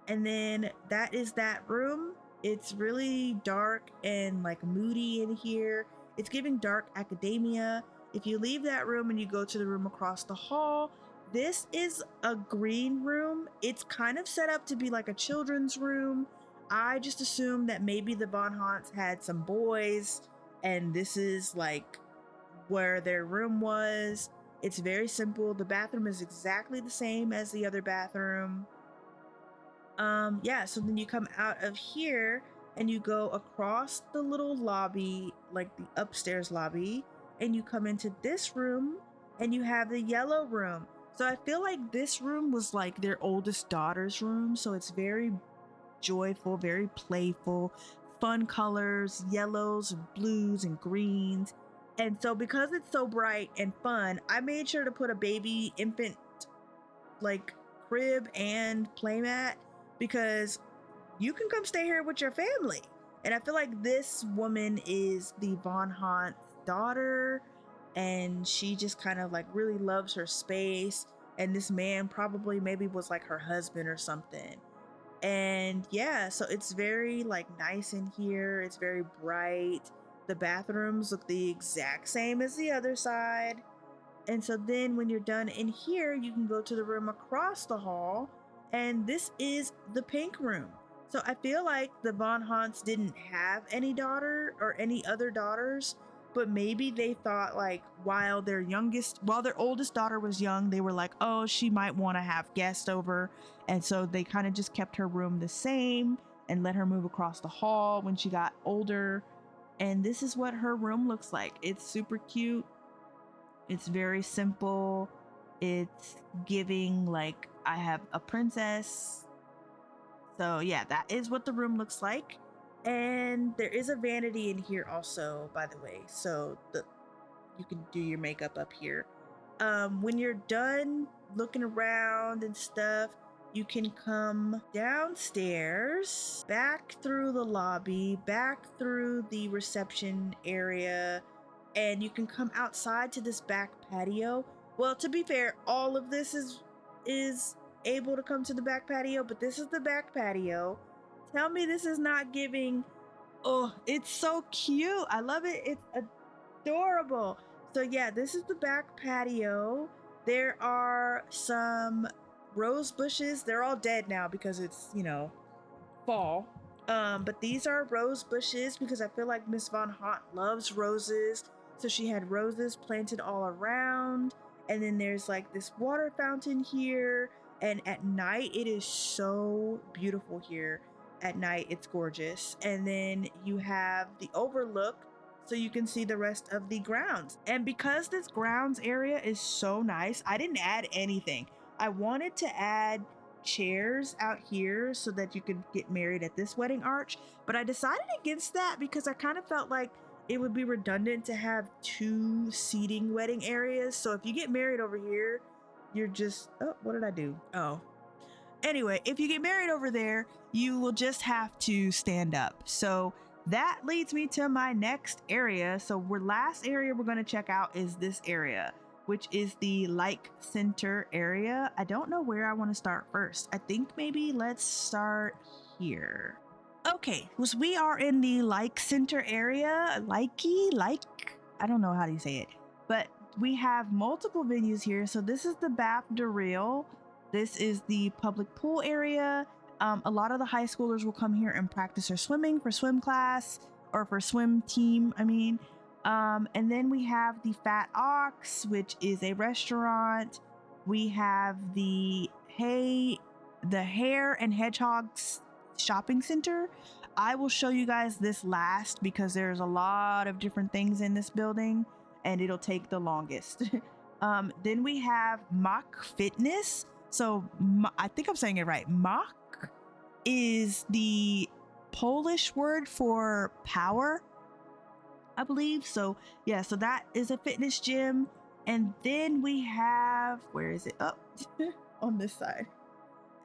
And then that is that room. It's really dark and like moody in here. It's giving dark academia. If you leave that room and you go to the room across the hall, this is a green room. It's kind of set up to be like a children's room. I just assumed that maybe the Von Haunts had some boys and this is like where their room was. It's very simple. The bathroom is exactly the same as the other bathroom. Yeah, so then you come out of here and you go across the little lobby, like the upstairs lobby, and you come into this room and you have the yellow room. So I feel like this room was like their oldest daughter's room. So it's very joyful, very playful, fun colors, yellows and blues and greens. And so because it's so bright and fun, I made sure to put a baby infant like crib and playmat, because you can come stay here with your family. And I feel like this woman is the Von Haunt's daughter, and she just kind of like really loves her space, and this man probably maybe was like her husband or something. And yeah, so it's very like nice in here. It's very bright. The bathrooms look the exact same as the other side. And so then when you're done in here, you can go to the room across the hall, and this is the pink room. So I feel like the Von Haunts didn't have any daughter or any other daughters, but maybe they thought like while their oldest daughter was young, they were like, oh, she might want to have guests over. And so they kind of just kept her room the same and let her move across the hall when she got older. And this is what her room looks like. It's super cute. It's very simple. It's giving like I have a princess. So yeah, that is what the room looks like. And there is a vanity in here also, by the way. So you can do your makeup up here. When you're done looking around and stuff, you can come downstairs, back through the lobby, back through the reception area, and you can come outside to this back patio. Well, to be fair, all of this is able to come to the back patio, but this is the back patio. Tell me this is not giving. Oh, it's so cute. I love it. It's adorable. So yeah, this is the back patio. There are some rose bushes. They're all dead now because it's, fall. But these are rose bushes because I feel like Miss Von Haunt loves roses. So she had roses planted all around. And then there's like this water fountain here. And at night, it is so beautiful here. At night, it's gorgeous. And then you have the overlook, so you can see the rest of the grounds. And because this grounds area is so nice, I didn't add anything. I wanted to add chairs out here so that you could get married at this wedding arch, but I decided against that because I kind of felt like it would be redundant to have 2 seating wedding areas. So if you get married over here, you're just, oh, what did I do? Oh. Anyway, if you get married over there, you will just have to stand up. So that leads me to my next area. So last area we're going to check out is this area, which is the like center area. I don't know where I want to start first. I think maybe let's start here. Okay, so we are in the like center area. I don't know how you say it, but we have multiple venues here. So this is the Bath de Reel. This is the public pool area. A lot of the high schoolers will come here and practice their swimming for swim class or for swim team, and then we have the Fat Ox, which is a restaurant. We have the Hare and Hedgehogs shopping center. I will show you guys this last because there's a lot of different things in this building and it'll take the longest. Then we have Mach Fitness. So I think I'm saying it right. Mach is the Polish word for power, I believe. So yeah, so that is a fitness gym. And then we have, where is it? Oh, on this side.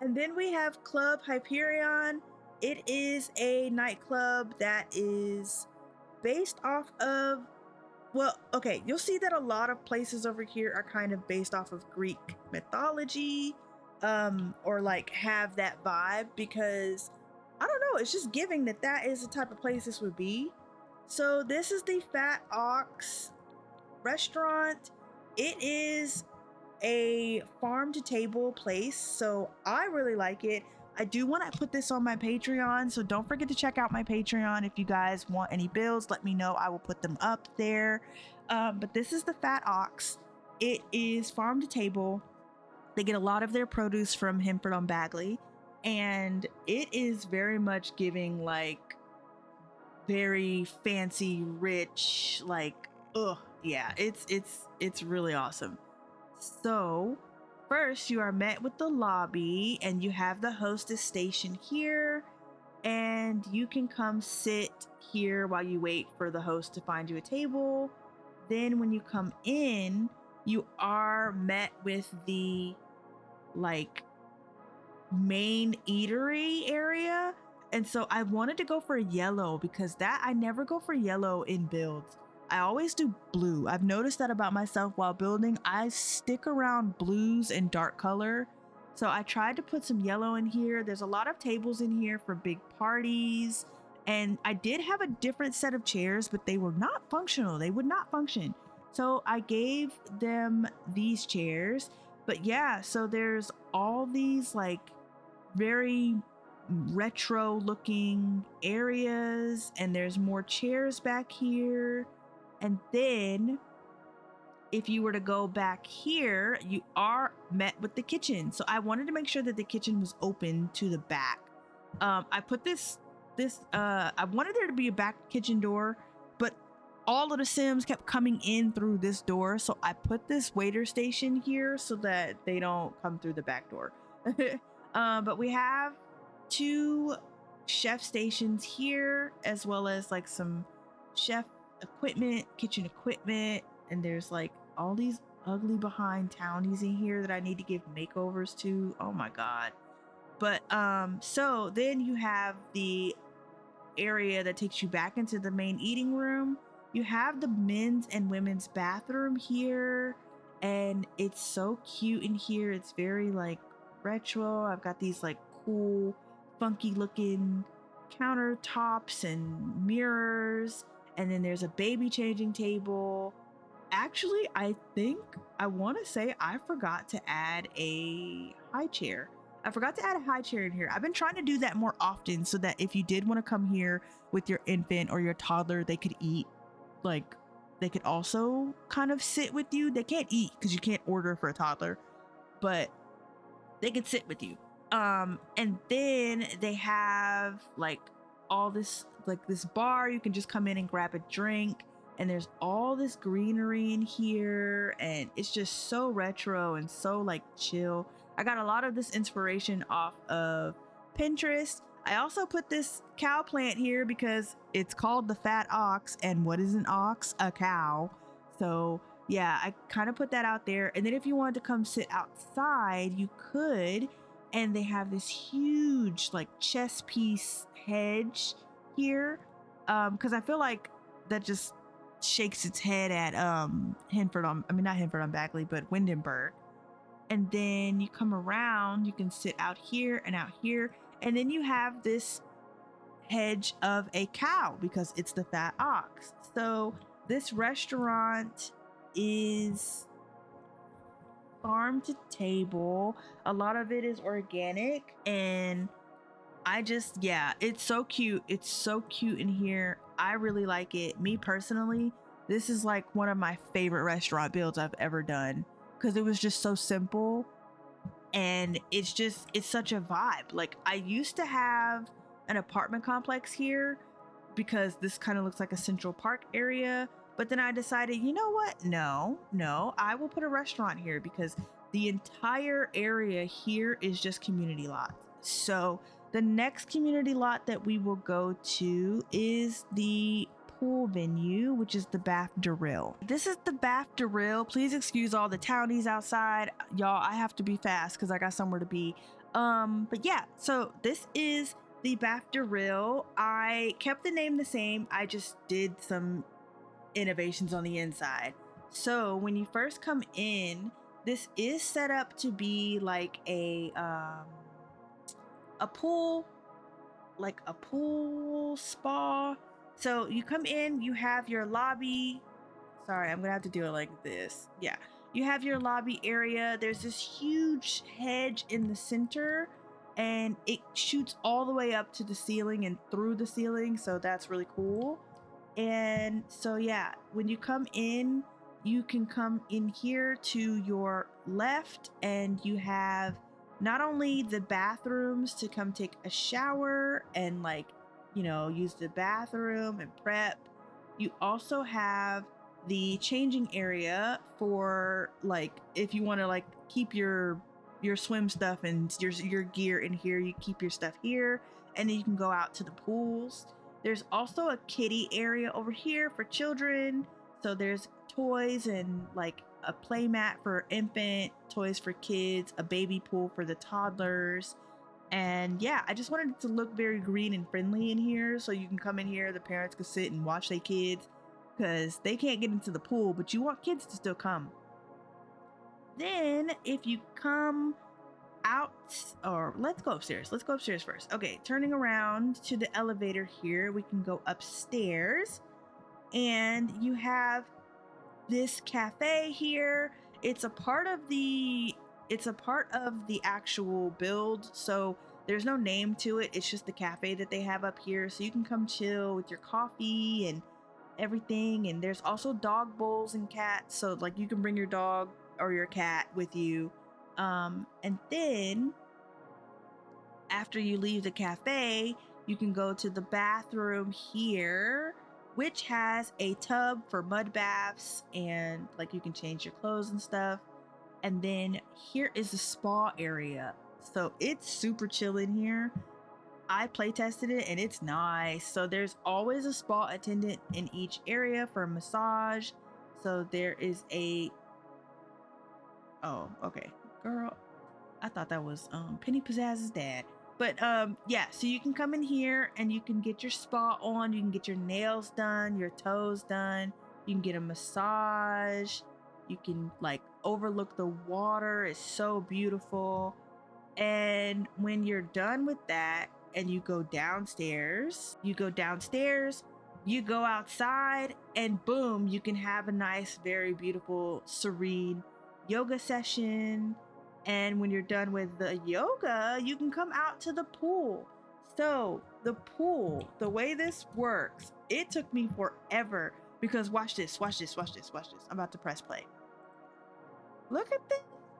And then we have Club Hyperion. It is a nightclub that is based off of, well, okay, you'll see that a lot of places over here are kind of based off of Greek mythology, or like have that vibe, because I don't know, it's just giving that is the type of place this would be. So this is the Fat Ox restaurant. It is a farm to table place, so I really like it. I do want to put this on my Patreon, so don't forget to check out my Patreon. If you guys want any builds, let me know. I will put them up there. But this is the Fat Ox. It is farm to table. They get a lot of their produce from Hempford on Bagley, and it is very much giving like very fancy, rich, like, yeah, it's really awesome. So first you are met with the lobby, and you have the hostess station here, and you can come sit here while you wait for the host to find you a table. Then when you come in, you are met with the like main eatery area. And so I wanted to go for yellow because I never go for yellow in builds. I always do blue. I've noticed that about myself while building. I stick around blues and dark color. So I tried to put some yellow in here. There's a lot of tables in here for big parties. And I did have a different set of chairs, but they were not functional. They would not function. So I gave them these chairs. But yeah, so there's all these like very retro looking areas, and there's more chairs back here. And then if you were to go back here, you are met with the kitchen. So I wanted to make sure that the kitchen was open to the back. I put this I wanted there to be a back kitchen door, but all of the Sims kept coming in through this door, so I put this waiter station here so that they don't come through the back door. But we have 2 chef stations here, as well as like some chef equipment, kitchen equipment, and there's like all these ugly behind townies in here that I need to give makeovers to. Oh my god. But so then you have the area that takes you back into the main eating room. You have the men's and women's bathroom here, and it's so cute in here. It's very like retro. I've got these like cool funky looking countertops and mirrors, and then there's a baby changing table. Actually, I think I want to say I forgot to add a high chair. I forgot to add a high chair in here. I've been trying to do that more often so that if you did want to come here with your infant or your toddler, they could eat. Like, they could also kind of sit with you. They can't eat because you can't order for a toddler, but they could sit with you. And then they have like all this, like this bar. You can just come in and grab a drink. And there's all this greenery in here, and it's just so retro and so like chill. I got a lot of this inspiration off of Pinterest. I also put this cow plant here because it's called the fat ox, and what is an ox? A cow. So yeah, I kind of put that out there. And then if you wanted to come sit outside, you could. And they have this huge like chess piece hedge here, because I feel like that just shakes its head at Hinford on, I mean not Hinford on Bagley, but Windenburg. And then you come around, you can sit out here and out here, and then you have this hedge of a cow because it's the fat ox. So this restaurant is farm to table. A lot of it is organic, and I just, yeah, it's so cute. It's so cute in here. I really like it. Me personally, this is like one of my favorite restaurant builds I've ever done because it was just so simple, and it's such a vibe. Like, I used to have an apartment complex here because this kind of looks like a Central Park area, but then I decided, you know what? No, I will put a restaurant here because the entire area here is just community lots. So the next community lot that we will go to is the pool venue, which is the Bath Drill. This is the Bath Drill. Please excuse all the townies outside. Y'all, I have to be fast because I got somewhere to be. But yeah, so this is the Bath Drill. I kept the name the same. I just did some innovations on the inside. So when you first come in, this is set up to be like a pool, like a pool spa. So you come in, you have your lobby. Sorry, I'm gonna have to do it like this. Yeah, you have your lobby area. There's this huge hedge in the center, and it shoots all the way up to the ceiling and through the ceiling. So that's really cool. And so yeah, when you come in, you can come in here to your left, and you have not only the bathrooms to come take a shower and like, you know, use the bathroom and prep. You also have the changing area for like, if you want to like keep your swim stuff and your gear in here, you keep your stuff here, and then you can go out to the pools. There's also a kiddie area over here for children. So there's toys and like a play mat for infant, toys for kids, a baby pool for the toddlers. And yeah, I just wanted it to look very green and friendly in here, so you can come in here, the parents can sit and watch their kids because they can't get into the pool, but you want kids to still come. Then if you come out, or let's go upstairs first. Okay, turning around to the elevator here, we can go upstairs, and you have this cafe here. It's a part of the actual build, so there's no name to it. It's just the cafe that they have up here, so you can come chill with your coffee and everything. And there's also dog bowls and cats, so like you can bring your dog or your cat with you. And then after you leave the cafe, you can go to the bathroom here, which has a tub for mud baths and like you can change your clothes and stuff. And then here is the spa area. So it's super chill in here. I play tested it and it's nice. So there's always a spa attendant in each area for a massage. So there is a, oh, okay, girl, I thought that was Penny Pizzazz's dad. But yeah, so you can come in here and you can get your spa on. You can get your nails done, your toes done. You can get a massage. You can like overlook the water. It's so beautiful. And when you're done with that and you go downstairs, you go outside, and boom, you can have a nice, very beautiful, serene yoga session. And when you're done with the yoga, you can come out to the pool. So the pool, the way this works, it took me forever because watch this. I'm about to press play. Look at the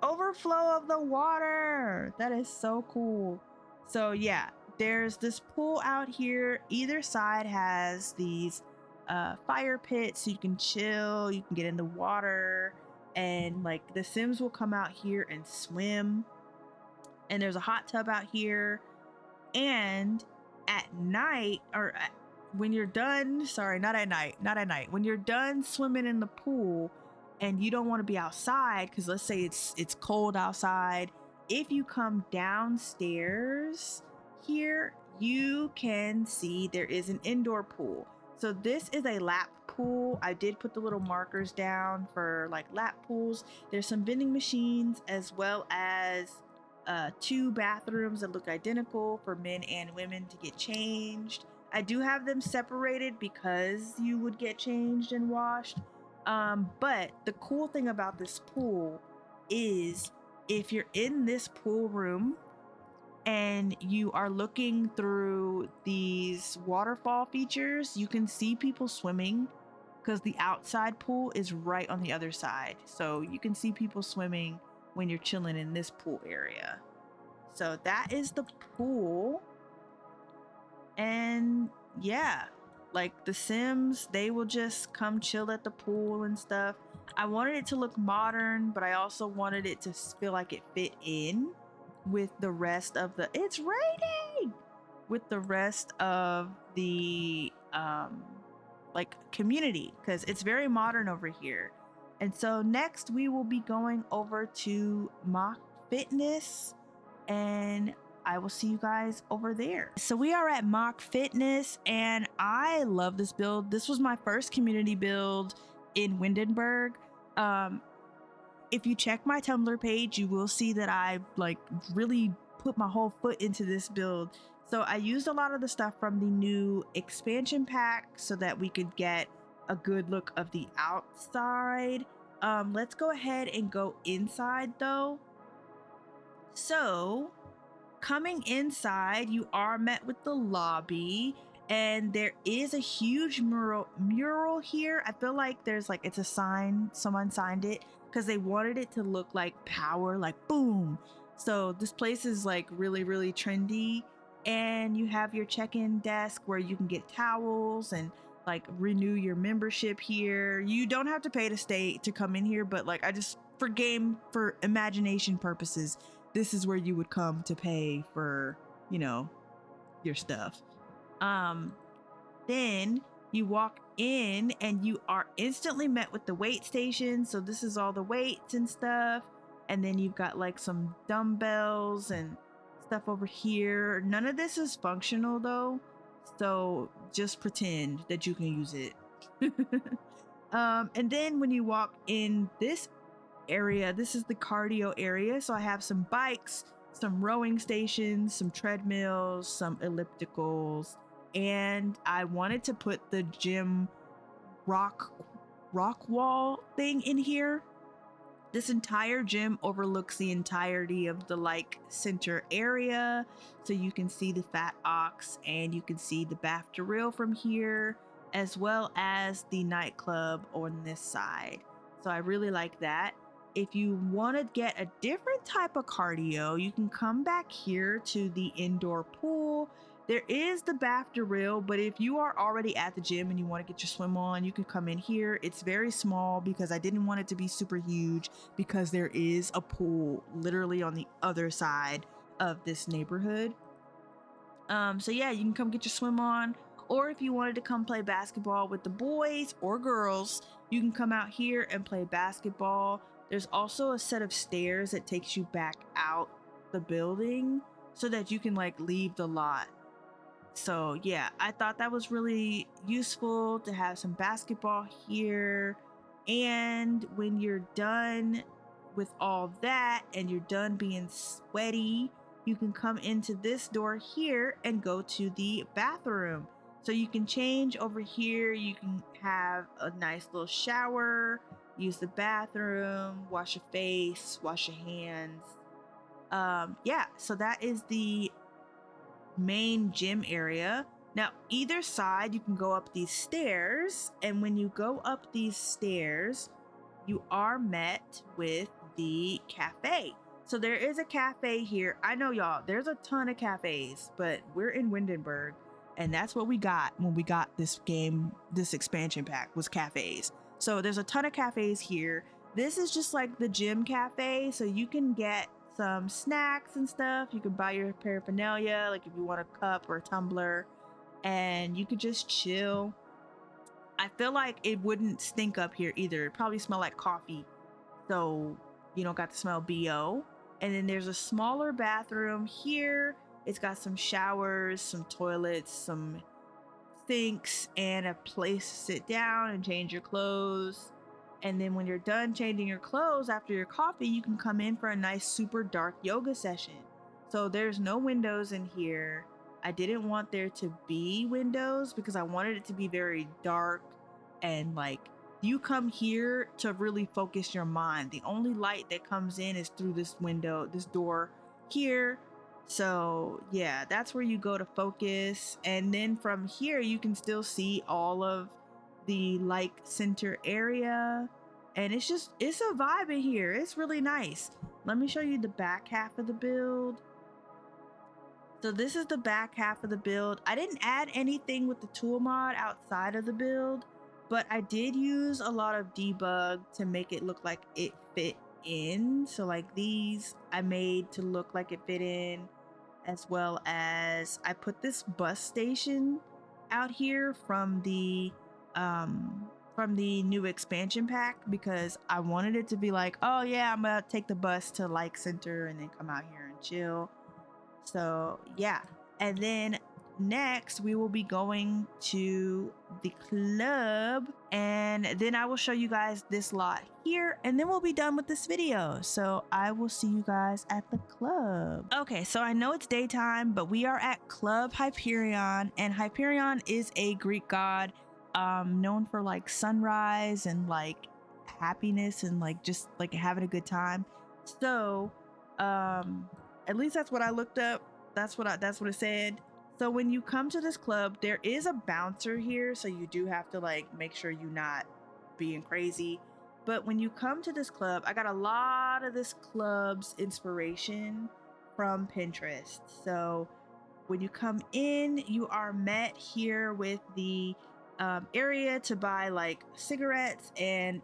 overflow of the water. That is so cool. So yeah, there's this pool out here. Either side has these fire pits so you can chill, you can get in the water. And like the Sims will come out here and swim. And there's a hot tub out here. And at night, when you're done, not at night. When you're done swimming in the pool and you don't want to be outside, because let's say it's cold outside, if you come downstairs here, you can see there is an indoor pool. So this is a lap pool. I did put the little markers down for like lap pools. There's some vending machines as well as 2 bathrooms that look identical for men and women to get changed. I do have them separated because you would get changed and washed. But the cool thing about this pool is if you're in this pool room and you are looking through these waterfall features, you can see people swimming because the outside pool is right on the other side. So you can see people swimming when you're chilling in this pool area. So that is the pool. And yeah, like the Sims, they will just come chill at the pool and stuff. I wanted it to look modern, but I also wanted it to feel like it fit in with the rest of the, it's raining, with the rest of the like community, because it's very modern over here. And so next we will be going over to Mock Fitness, and I will see you guys over there. So we are at Mock Fitness, and I love this build. This was my first community build in Windenburg. If you check my Tumblr page, you will see that I like really put my whole foot into this build. So I used a lot of the stuff from the new expansion pack so that we could get a good look of the outside. Let's go ahead and go inside though. So coming inside, you are met with the lobby, and there is a huge mural here. I feel like there's like, it's a sign, someone signed it because they wanted it to look like power, like boom. So this place is like really, really trendy. And you have your check-in desk where you can get towels and like renew your membership here. You don't have to pay to stay to come in here, but like I just, for imagination purposes, this is where you would come to pay for, you know, your stuff. Then you walk in and you are instantly met with the weight station. So this is all the weights and stuff. And then you've got like some dumbbells and stuff over here. None of this is functional though, so just pretend that you can use it. And then when you walk in this area, this is the cardio area. So I have some bikes, some rowing stations, some treadmills, some ellipticals, and I wanted to put the gym rock wall thing in here. This entire gym overlooks the entirety of the like center area. So you can see the Fat Ox and you can see the BAFTA from here, as well as the nightclub on this side. So I really like that. If you want to get a different type of cardio, you can come back here to the indoor pool. There is the bathtub, but if you are already at the gym and you want to get your swim on, you can come in here. It's very small because I didn't want it to be super huge because there is a pool literally on the other side of this neighborhood. So yeah, you can come get your swim on, or if you wanted to come play basketball with the boys or girls, you can come out here and play basketball. There's also a set of stairs that takes you back out the building so that you can like leave the lot. So yeah, I thought that was really useful to have some basketball here. And when you're done with all that and you're done being sweaty, you can come into this door here and go to the bathroom. So you can change over here. You can have a nice little shower, use the bathroom, wash your face, wash your hands. Yeah, so that is the main gym area. Now, either side, you can go up these stairs, and when you go up these stairs, you are met with the cafe. So there is a cafe here. I know, y'all, there's a ton of cafes, but we're in Windenburg, and that's what we got when we got this game, this expansion pack, was cafes. So there's a ton of cafes here. This is just like the gym cafe, so you can get some snacks and stuff. You can buy your paraphernalia, like if you want a cup or a tumbler, and you could just chill. I feel like it wouldn't stink up here either. It probably smell like coffee, so you don't got to smell BO. And then there's a smaller bathroom here. It's got some showers, some toilets, some sinks, and a place to sit down and change your clothes. And then when you're done changing your clothes after your coffee, you can come in for a nice super dark yoga session. So there's no windows in here. I didn't want there to be windows because I wanted it to be very dark, and like you come here to really focus your mind. The only light that comes in is through this window, this door here. So yeah, that's where you go to focus. And then from here, you can still see all of the like center area, and it's a vibe in here. It's really nice. Let me show you the back half of the build. So this is the back half of the build. I didn't add anything with the tool mod outside of the build, but I did use a lot of debug to make it look like it fit in. So like these I made to look like it fit in, as well as I put this bus station out here from the new expansion pack because I wanted it to be like, oh yeah, I'm gonna take the bus to like center and then come out here and chill. So yeah, and then next we will be going to the club, and then I will show you guys this lot here, and then we'll be done with this video. So I will see you guys at the club. Okay, so I know it's daytime, but we are at Club Hyperion, and Hyperion is a Greek god known for like sunrise and like happiness and like just like having a good time. So at least that's what I looked up. That's what it said. So when you come to this club, there is a bouncer here, so you do have to like make sure you're not being crazy. But when you come to this club, I got a lot of this club's inspiration from Pinterest. So when you come in, you are met here with the area to buy like cigarettes and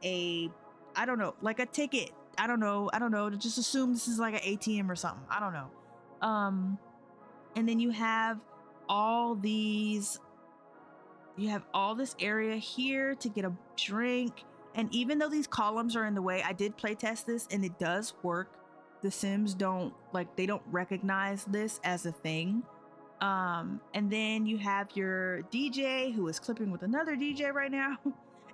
like a ticket. I don't know. Just assume this is like an ATM or something. I don't know. And then you have all this area here to get a drink. And even though these columns are in the way, I did play test this and it does work. The Sims don't recognize this as a thing. And then you have your DJ who is clipping with another DJ right now.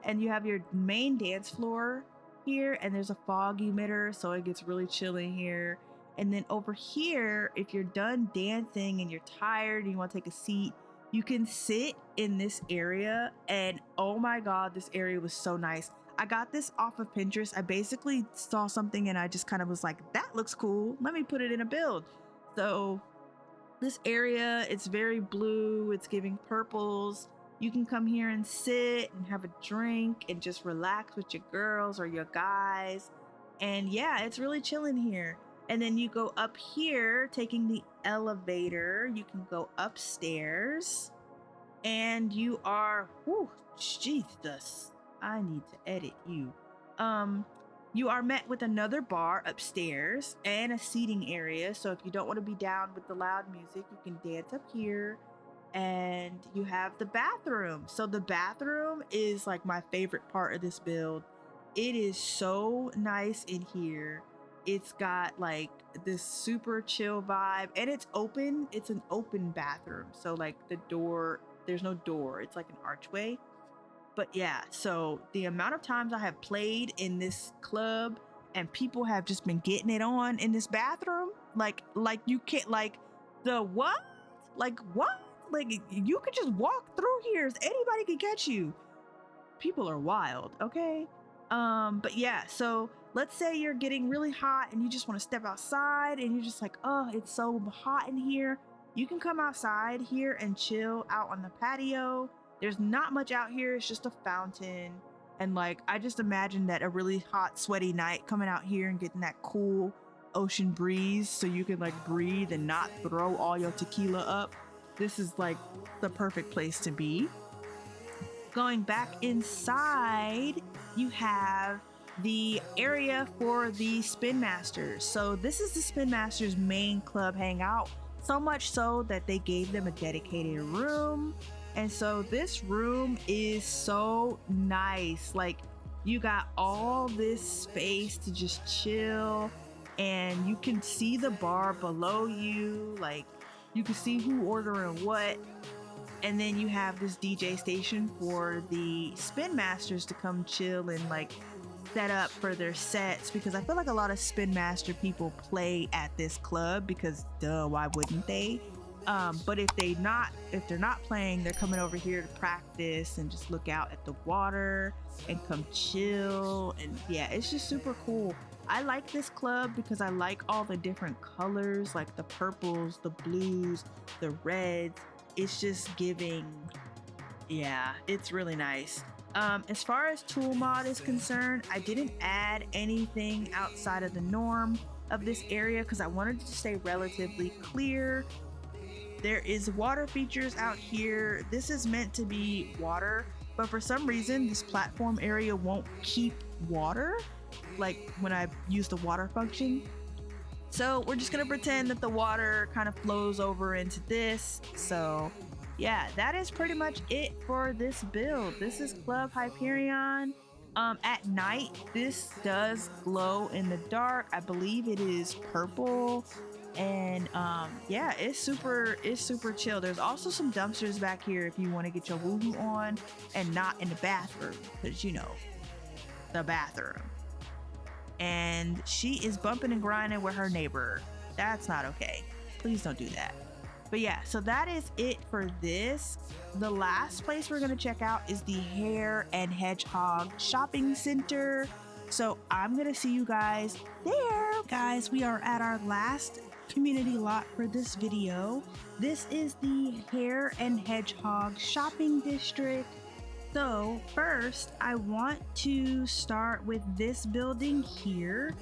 And you have your main dance floor here, and there's a fog emitter, so it gets really chill in here. And then over here, if you're done dancing and you're tired and you want to take a seat, you can sit in this area. And oh my god, this area was so nice. I got this off of Pinterest. I basically saw something and I just kind of was like, that looks cool, let me put it in a build. So this area, it's very blue, it's giving purples. You can come here and sit and have a drink and just relax with your girls or your guys. And yeah, it's really chilling here. And then you go up here, taking the elevator. You can go upstairs. And you are, whew, Jesus, I need to edit you. You are met with another bar upstairs and a seating area. So if you don't want to be down with the loud music, you can dance up here. And you have the bathroom. So the bathroom is like my favorite part of this build. It is so nice in here. It's got like this super chill vibe, and it's open. It's an open bathroom. So like the door, there's no door. It's like an archway. But yeah, so the amount of times I have played in this club and people have just been getting it on in this bathroom, like you can't, like the what? Like what? Like you could just walk through here. Anybody can catch you. People are wild, okay? But yeah, so let's say you're getting really hot and you just want to step outside and you're just like, oh, it's so hot in here. You can come outside here and chill out on the patio. There's not much out here. It's just a fountain. And like, I just imagine that a really hot, sweaty night coming out here and getting that cool ocean breeze so you can like breathe and not throw all your tequila up. This is like the perfect place to be. Going back inside, you have the area for the Spin Masters. So this is the Spin Masters main club hangout, so much so that they gave them a dedicated room. And so this room is so nice. Like you got all this space to just chill, and you can see the bar below you. Like you can see who ordering what. And then you have this DJ station for the Spin Masters to come chill and like set up for their sets, because I feel like a lot of Spin Master people play at this club because duh, why wouldn't they? But if they're not playing, they're coming over here to practice and just look out at the water and come chill. And yeah, it's just super cool. I like this club because I like all the different colors, like the purples, the blues, the reds. It's just giving, yeah, it's really nice. As far as tool mod is concerned, I didn't add anything outside of the norm of this area because I wanted it to stay relatively clear. There is water features out here. This is meant to be water, but for some reason this platform area won't keep water, like when I use the water function. So we're just gonna pretend that the water kind of flows over into this. So yeah, that is pretty much it for this build. This is Club Hyperion. At night, this does glow in the dark. I believe it is purple. And yeah, it's super chill. There's also some dumpsters back here if you want to get your woo-woo on and not in the bathroom, because you know, the bathroom. And she is bumping and grinding with her neighbor. That's not okay. Please don't do that. But yeah, so that is it for this. The last place we're gonna check out is the Hare and Hedgehog Shopping Center. So I'm gonna see you guys there. Guys, we are at our last community lot for this video. This is the Hare and Hedgehog Shopping District. So first, I want to start with this building here.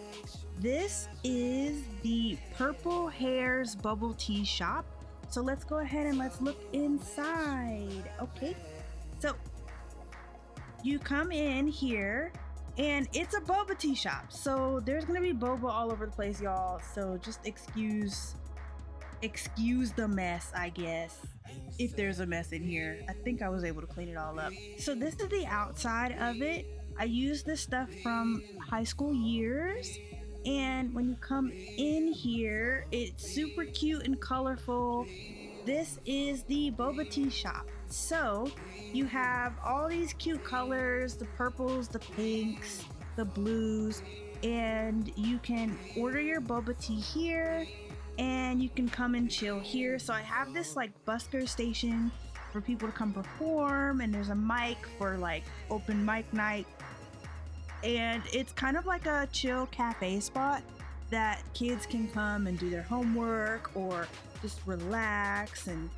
This is the Purple Hare's Bubble Tea Shop. So let's go ahead and let's look inside. Okay, so you come in here and it's a boba tea shop. So there's gonna be boba all over the place, y'all. So just excuse the mess, I guess, if there's a mess in here. I think I was able to clean it all up. So this is the outside of it. I used this stuff from high school years. And when you come in here, it's super cute and colorful. This is the boba tea shop. So you have all these cute colors, the purples, the pinks, the blues, and you can order your boba tea here and you can come and chill here. So I have this like busker station for people to come perform, and there's a mic for like open mic night. And it's kind of like a chill cafe spot that kids can come and do their homework or just relax and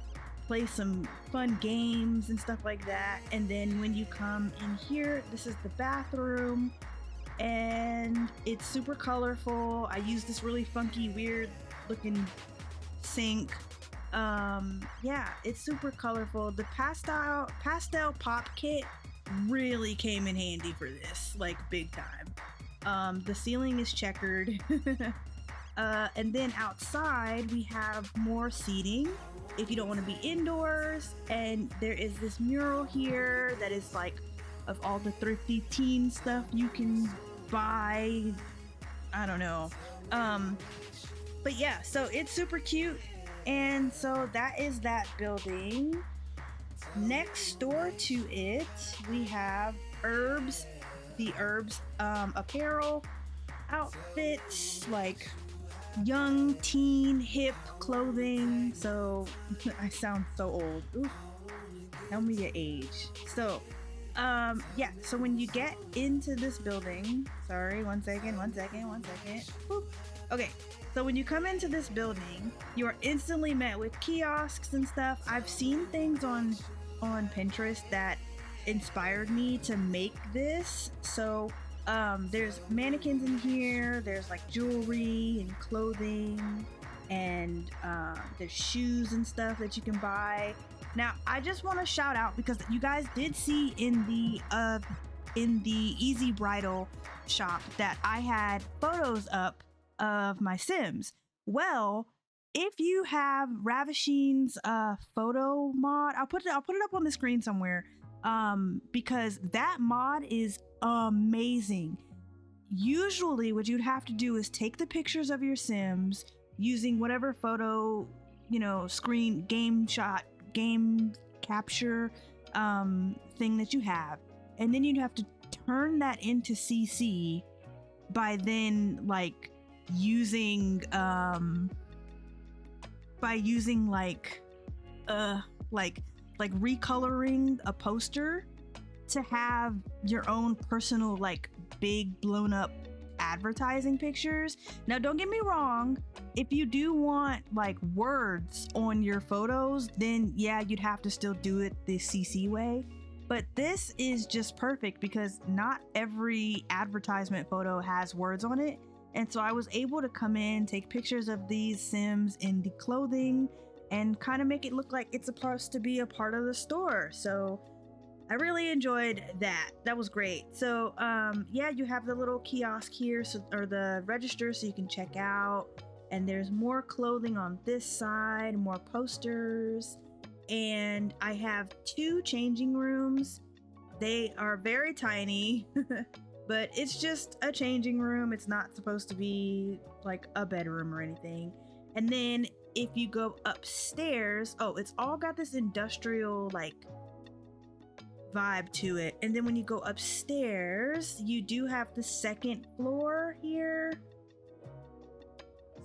play some fun games and stuff like that. And then when you come in here, this is the bathroom. and it's super colorful. I use this really funky, weird looking sink. Yeah, it's super colorful. The pastel pop kit really came in handy for this, like big time. The ceiling is checkered. And then outside we have more seating if you don't want to be indoors, and there is this mural here that is like of all the thrifty teen stuff you can buy. I don't know. But yeah, so it's super cute. And so that is that building. Next door to it, we have Herbs, the Herbs apparel outfits, like young teen hip clothing. So I sound so old. Oof. Tell me your age. So yeah, so when you get into this building, sorry, one second. Boop. Okay, so when you come into this building, you are instantly met with kiosks and stuff. I've seen things on Pinterest that inspired me to make this. So there's mannequins in here, there's like jewelry and clothing, and there's shoes and stuff that you can buy. Now, I just want to shout out, because you guys did see in the Easy Bridal shop that I had photos up of my Sims. Well, if you have Ravishing's photo mod, I'll put it up on the screen somewhere, because that mod is amazing. Usually what you'd have to do is take the pictures of your Sims using whatever photo, screen game capture thing that you have, and then you'd have to turn that into CC by then using recoloring a poster to have your own personal big blown up advertising pictures. Now, don't get me wrong, if you do want words on your photos, then yeah, you'd have to still do it the CC way. But this is just perfect because not every advertisement photo has words on it. And so I was able to come in, take pictures of these Sims in the clothing, and kind of make it look like it's supposed to be a part of the store. So I really enjoyed that. That was great. So yeah, you have the little kiosk here, or the register, so you can check out. And there's more clothing on this side, more posters. And I have 2 changing rooms. They are very tiny, but it's just a changing room. It's not supposed to be like a bedroom or anything. And then if you go upstairs, it's all got this industrial vibe to it. And then when you go upstairs, you do have the second floor here.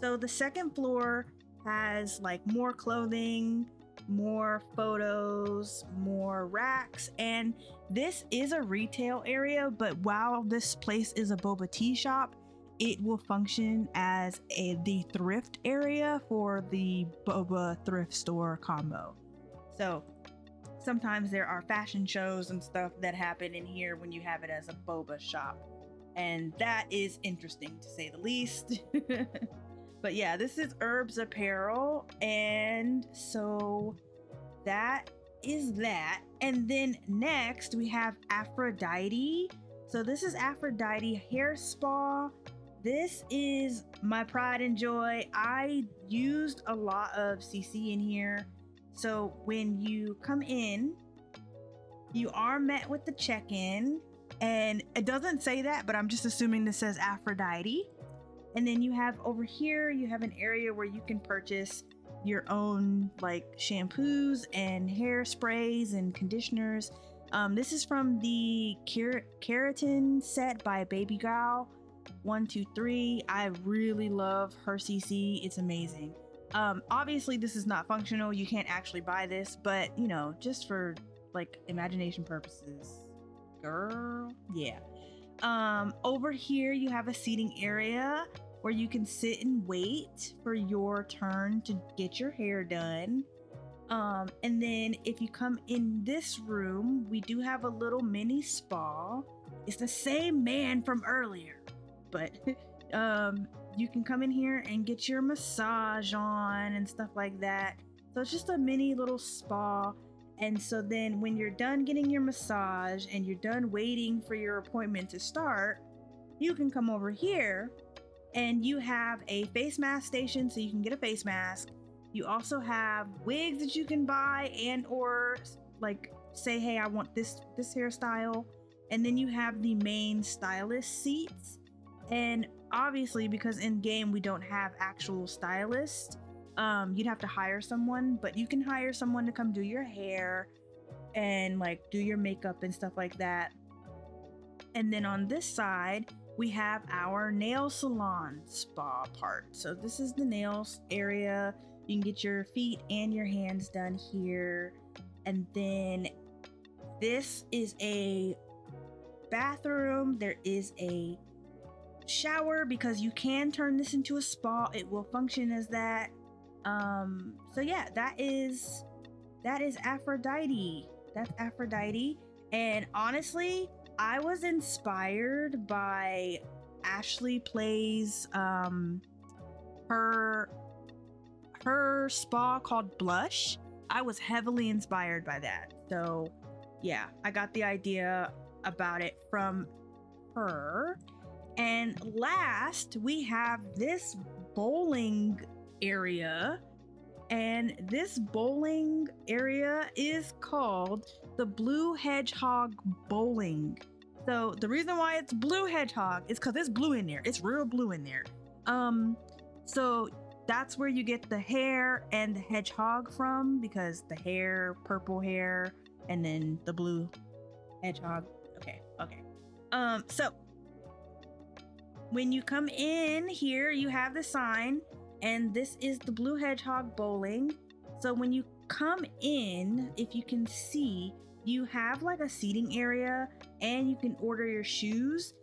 So the second floor has more clothing, more photos, more racks, and this is a retail area, but while this place is a boba tea shop, it will function as the thrift area for the boba thrift store combo. So sometimes there are fashion shows and stuff that happen in here when you have it as a boba shop, and that is interesting to say the least. But yeah, this is Herbs Apparel, and so that is that. And then next we have Aphrodite. So this is Aphrodite Hair Spa. This is my pride and joy. I used a lot of CC in here. So when you come in, you are met with the check-in, and it doesn't say that, but I'm just assuming this says Aphrodite. And then you have over here, you have an area where you can purchase your own shampoos and hair sprays and conditioners. This is from the keratin set by Baby Gal 123. I really love her CC. It's amazing. Obviously this is not functional. You can't actually buy this, but just for imagination purposes, girl, yeah. Over here you have a seating area where you can sit and wait for your turn to get your hair done. And then if you come in this room, we do have a little mini spa. It's the same man from earlier, but you can come in here and get your massage on and stuff like that. So it's just a mini little spa. And so then when you're done getting your massage and you're done waiting for your appointment to start, you can come over here and you have a face mask station, so you can get a face mask. You also have wigs that you can buy and or like say, hey, I want this hairstyle. And then you have the main stylist seats. And obviously, because in game we don't have actual stylists, you'd have to hire someone, but you can hire someone to come do your hair and like do your makeup and stuff like that. And then on this side, we have our nail salon spa part. So this is the nails area. You can get your feet and your hands done here. And then this is a bathroom. There is a shower because you can turn this into a spa. It will function as that. So yeah, that is Aphrodite. That's Aphrodite. And honestly, I was inspired by Ashley Play's her spa called Blush. I was heavily inspired by that. So yeah, I got the idea about it from her. And last, we have this bowling area. And this bowling area is called the Blue Hedgehog Bowling. So the reason why it's Blue Hedgehog is because it's blue in there. It's real blue in there. So that's where you get the hare and the hedgehog from, because the hare, purple hair, and then the blue hedgehog. Okay. So when you come in here, you have the sign, and this is the Blue Hedgehog Bowling. So when you come in, if you can see, you have like a seating area and you can order your shoes,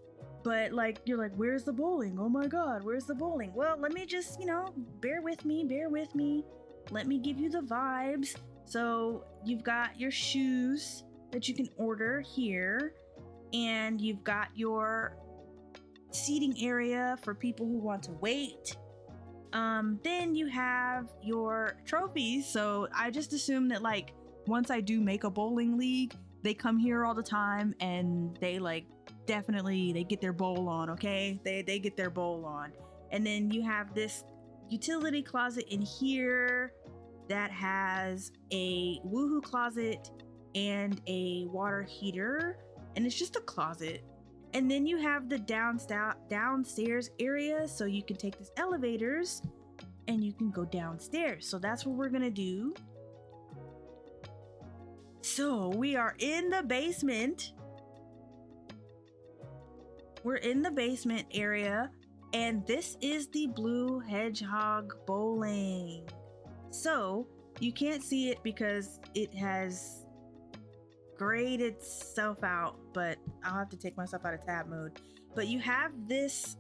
but like you're like, where's the bowling? Oh my god, where's the bowling? Well, let me just, bear with me. Let me give you the vibes. So you've got your shoes that you can order here, and you've got your seating area for people who want to wait. Then you have your trophies. So I just assume that like once I do make a bowling league, they come here all the time and they like definitely get their bowl on. Okay, they get their bowl on. And then you have this utility closet in here that has a woohoo closet and a water heater, and it's just a closet. And then you have the downstairs area, so you can take these elevators and you can go downstairs. So that's what we're gonna do. So we are in the basement. We're in the basement area, and this is the Blue Hedgehog Bowling. So you can't see it because it has grayed itself out, but I'll have to take myself out of tab mode. But you have this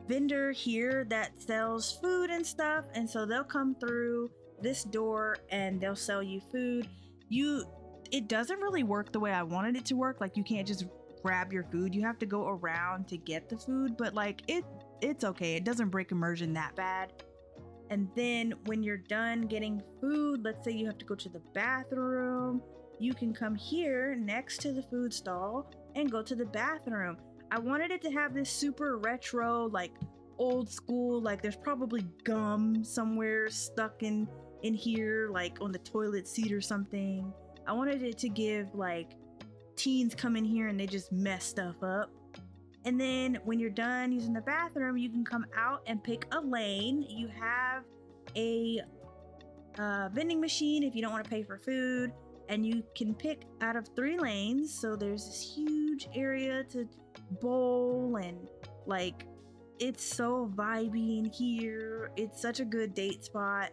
vendor here that sells food and stuff, and so they'll come through this door and they'll sell you food. It doesn't really work the way I wanted it to work. Like you can't just grab your food, you have to go around to get the food, but like it's okay, it doesn't break immersion that bad. And then when you're done getting food, let's say you have to go to the bathroom, you can come here next to the food stall and go to the bathroom. I wanted it to have this super retro, like old school, like there's probably gum somewhere stuck in here, like on the toilet seat or something. I wanted it to give like teens come in here and they just mess stuff up. And then when you're done using the bathroom, you can come out and pick a lane. You have a vending machine if you don't want to pay for food, and you can pick out of 3 lanes. So there's this huge area to bowl, and like it's so vibey in here. It's such a good date spot.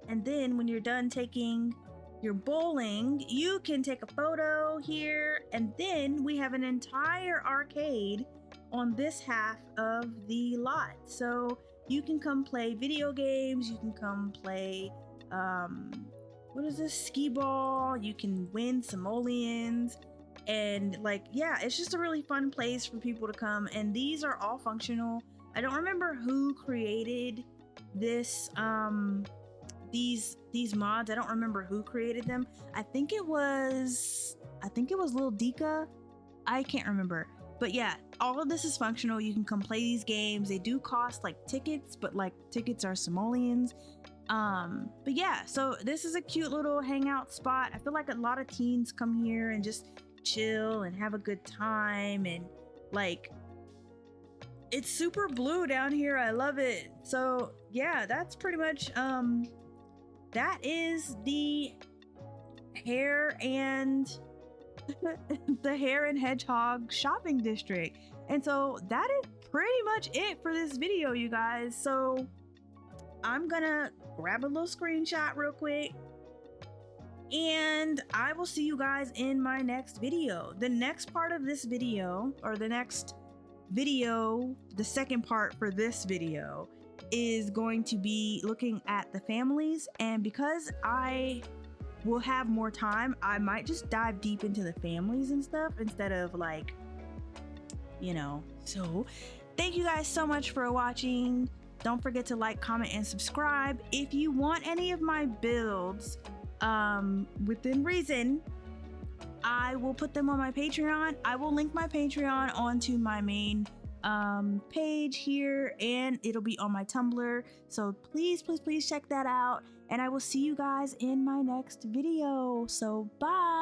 And then when you're done taking your bowling, you can take a photo here, and then we have an entire arcade on this half of the lot. So you can come play video games, you can come play what is this, skee ball, you can win simoleons, And like, yeah, it's just a really fun place for people to come. And these are all functional. I don't remember who created this these mods. I don't remember who created them. I think it was Lil Dika. I can't remember. But yeah, all of this is functional. You can come play these games. They do cost like tickets, but like tickets are simoleons. But yeah, so this is a cute little hangout spot. I feel like a lot of teens come here and just chill and have a good time, and like it's super blue down here. I love it. So yeah, that's pretty much that is the Hare and the Hare and Hedgehog shopping district. And so that is pretty much it for this video, you guys. So I'm gonna grab a little screenshot real quick, and I will see you guys in my next video. The next part of this video, or the next video, the second part for this video, is going to be looking at the families. And because I will have more time, I might just dive deep into the families and stuff instead of like, you know. So thank you guys so much for watching. Don't forget to like, comment, and subscribe. If you want any of my builds within reason, I will put them on my Patreon. I will link my Patreon onto my main page here, and it'll be on my Tumblr. So please check that out, and I will see you guys in my next video. So bye.